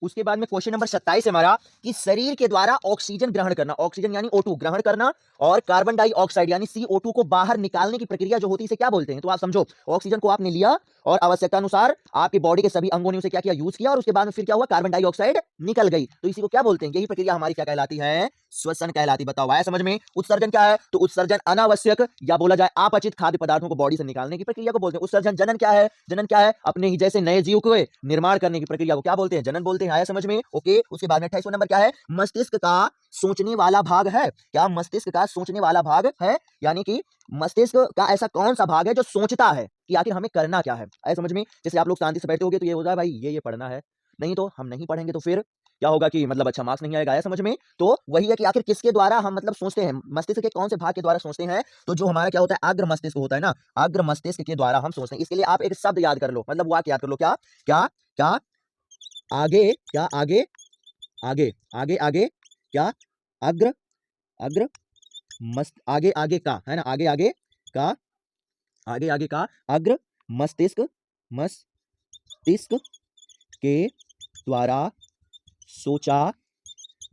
A: उसके बाद में क्वेश्चन नंबर 27 है हमारा कि शरीर के द्वारा ऑक्सीजन ग्रहण करना, ऑक्सीजन यानी O2 ग्रहण करना और कार्बन डाइऑक्साइड यानी CO2 को बाहर निकालने की प्रक्रिया जो होती है इसे क्या बोलते हैं? तो आप समझो, ऑक्सीजन को आपने लिया और आवश्यकता अनुसार आपकी बॉडी के सभी अंगों ने उसे क्या किया, यूज किया, और उसके बाद में फिर क्या हुआ, कार्बन डाइऑक्साइड निकल गई। तो इसी को क्या बोलते हैं? यही प्रक्रिया हमारी क्या कहलाती है? श्वसन कहलाती। बताओ आया समझ में? उत्सर्जन क्या है? तो उत्सर्जन अनावश्यक या बोला जाए अपचित खाद्य पदार्थों को बॉडी से निकालने की प्रक्रिया को बोलते हैं उत्सर्जन। जनन क्या है? जनन क्या है? अपने ही जैसे नए जीव को निर्माण करने की प्रक्रिया को क्या बोलते हैं? जनन बोलते हैं। आया समझ में? ओके। उसके बाद में 28वां नंबर क्या है? मस्तिष्क का सोचने वाला भाग है। क्या मस्तिष्क का सोचने वाला भाग है? यानी कि मस्तिष्क का ऐसा कौन सा भाग है जो सोचता है कि आखिर हमें करना क्या है? आया समझ में? जैसे आप लोग शांति से बैठे होगे तो ये होता है भाई ये पढ़ना है, नहीं तो हम नहीं पढ़ेंगे तो फिर क्या होगा कि मतलब अच्छा मार्क्स नहीं आएगा। आया समझ में? तो वही है कि आखिर किसके द्वारा हम मतलब सोचते हैं, मस्तिष्क के कौन से भाग के द्वारा सोचते हैं? तो जो हमारा क्या होता है, अग्र मस्तिष्क होता है ना, अग्र मस्तिष्क के द्वारा हम सोचते हैं। इसके लिए आप एक शब्द याद कर लो, मतलब वाक्य याद कर लो। क्या क्या क्या आगे, क्या आगे आगे आगे आगे क्या अग्र अग्र मस्त आगे आगे का है ना, आगे आगे का, आगे आगे का अग्र मस्तिष्क, मस्तिष्क के द्वारा सोचा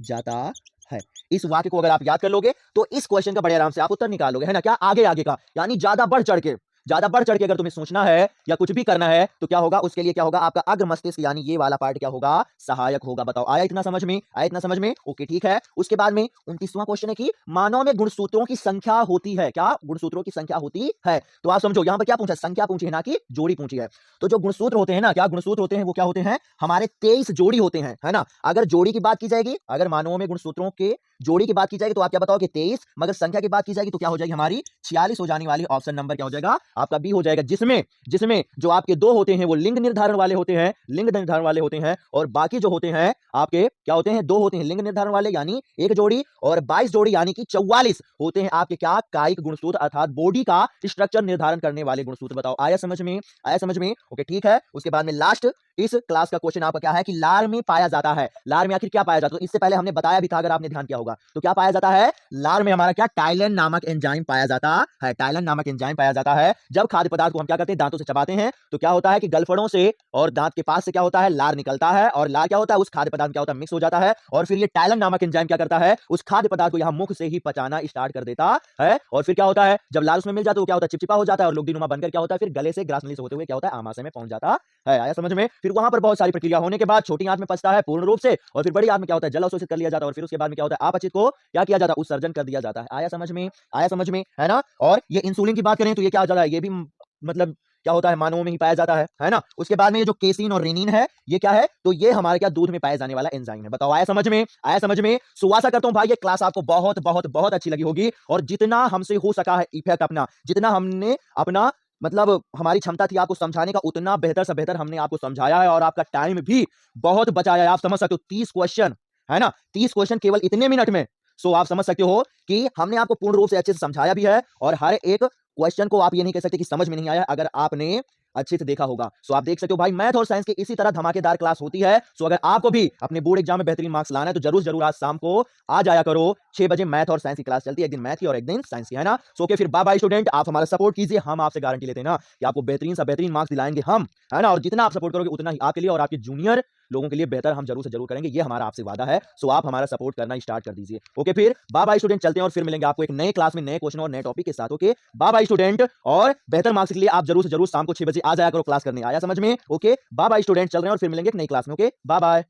A: जाता है। इस वाक्य को अगर आप याद कर लोगे तो इस क्वेश्चन का बड़े आराम से आप उत्तर निकालोगे, है ना। क्या आगे आगे का यानी ज्यादा बढ़ चढ़ के, ज्यादा बढ़ चढ़ के अगर तुम्हें सोचना है या कुछ भी करना है तो क्या होगा, उसके लिए क्या होगा, आपका अग्र मस्तिष्क यानी ये वाला पार्ट क्या होगा, सहायक होगा। बताओ आया इतना समझ में? आया इतना समझ में? ओके ठीक है। उसके बाद में 29वां क्वेश्चन है कि मानव में गुणसूत्रों की संख्या होती है। क्या गुणसूत्रों की संख्या होती है? तो आप समझो यहां पर क्या पूछा, संख्या पूछी है ना कि जोड़ी पूछी है। तो जो गुणसूत्र होते हैं ना, क्या गुणसूत्र होते हैं, वो क्या होते हैं, हमारे 23 जोड़ी होते हैं, है ना। अगर जोड़ी की बात की जाएगी, अगर मानवों में गुणसूत्रों के जोड़ी की बात की जाएगी तो आप क्या बताओ कि 23, मगर संख्या की बात की जाएगी तो क्या हो जाएगी हमारी 46 हो जाने वाली। ऑप्शन नंबर क्या हो जाएगा आपका? बी हो जाएगा। जिसमें जो आपके 2 होते हैं वो लिंग निर्धारण वाले होते हैं, लिंग निर्धारण वाले होते हैं, और बाकी जो होते हैं आपके क्या होते हैं, 2 होते हैं लिंग निर्धारण वाले यानी एक जोड़ी, और 22 जोड़ी यानी कि 44 होते हैं आपके क्या, कायिक गुणसूत्र अर्थात बॉडी का स्ट्रक्चर निर्धारण करने वाले गुणसूत्र। बताओ आया समझ में? आया समझ में? ओके ठीक है। उसके बाद में लास्ट इस क्लास का क्वेश्चन आपका क्या है कि लार में पाया जाता है। लार में आखिर क्या पाया जाता है? तो इससे पहले हमने बताया भी था, अगर आपने ध्यान किया होगा। तो क्या पाया जाता है? लार में हमारा क्या, टाइलिन नामक एंजाइम पाया जाता है। टाइलिन नामक एंजाइम पाया जाता है। जब खाद्य पदार्थ को हम क्या करते हैं, दांतों से चबाते हैं तो क्या होता है कि गलफड़ों से और दांत के पास से क्या होता है, लार निकलता है, और लार क्या होता है, उस खाद्य पदार्थ क्या होता है, मिक्स हो जाता है, और फिर ये टाइलिन नामक एंजाइम क्या करता है, उस खाद्य पदार्थ को यहां मुख से ही पचाना स्टार्ट कर देता है, और फिर क्या होता है, जब लार उसमें मिल जाता है तो क्या होता है, चिपचिपा हो जाता है, और लोगीनुमा बनकर क्या होता है, फिर गले से ग्रासनली से होते हुए क्या होता है, आमाशय में पहुंच जाता है। आया समझ में? फिर वहां पर बहुत सारी प्रक्रिया होने के बाद छोटी आंत में पचता है पूर्ण रूप से, और फिर बड़ी आंत में क्या होता है, जल अवशोषित कर लिया जाता है, और फिर उसके बाद में क्या होता है, अपचित को क्या किया जाता है, उत्सर्जन कर दिया जाता है। आया समझ में? आया समझ में, है ना। और ये इंसुलिन की बात करें तो ये क्या हो जाता है, ये भी मतलब क्या होता है, मानवों में ही पाया जाता है ना। उसके बाद में ये जो केसिन और रेनिन है ये क्या है, तो ये हमारे क्या, दूध में पाए जाने वाला एंजाइम है। बताओ आया समझ में? आया समझ में? सो आशा करता हूं भाई ये क्लास आपको बहुत बहुत बहुत अच्छी लगी होगी, और जितना हमसे हो सका है इफेक्ट अपना, जितना हमने अपना मतलब हमारी क्षमता थी आपको समझाने का, उतना बेहतर से बेहतर हमने आपको समझाया है, और आपका टाइम भी बहुत बचाया है। आप समझ सकते हो 30 क्वेश्चन, है ना, 30 क्वेश्चन केवल इतने मिनट में। सो आप समझ सकते हो कि हमने आपको पूर्ण रूप से अच्छे से समझाया भी है, और हर एक क्वेश्चन को आप ये नहीं कह सकते कि समझ में नहीं आया अगर आपने अच्छे से देखा होगा। सो आप देख सकते हो भाई, मैथ और साइंस की इसी तरह धमाकेदार क्लास होती है। सो अगर आपको भी अपने बोर्ड एग्जाम में बेहतरीन मार्क्स लाना है तो जरूर जरूर आज शाम को आ जाया करो। 6 बजे मैथ और साइंस की क्लास चलती है, एक दिन मैथ की और एक दिन साइंस की, है ना। सो फिर बाय बाय स्टूडेंट, आप हमारा सपोर्ट कीजिए, हम आपसे गारंटी लेते हैं ना कि आपको बेहतरीन से बेहतरीन मार्क्स दिलाएंगे हम, है ना। और जितना आप सपोर्ट करोगे उतना ही आपके लिए और आपके जूनियर लोगों के लिए बेहतर हम जरूर से जरूर करेंगे, ये हमारा आपसे वादा है। सो आप हमारा सपोर्ट करना स्टार्ट कर दीजिए। ओके फिर बाय बाय स्टूडेंट, चलते हैं और फिर मिलेंगे आपको एक नए क्लास में नए क्वेश्चन और नए टॉपिक के साथ। ओके बाय बाय स्टूडेंट, और बेहतर मार्क्स के लिए आप जरूर से जरूर शाम को 6 बजे आ जाया करो क्लास करने। आया समझ में? ओके बाय बाय स्टूडेंट, चल रहे हैं और फिर मिलेंगे एक नई क्लास में। Okay bye bye.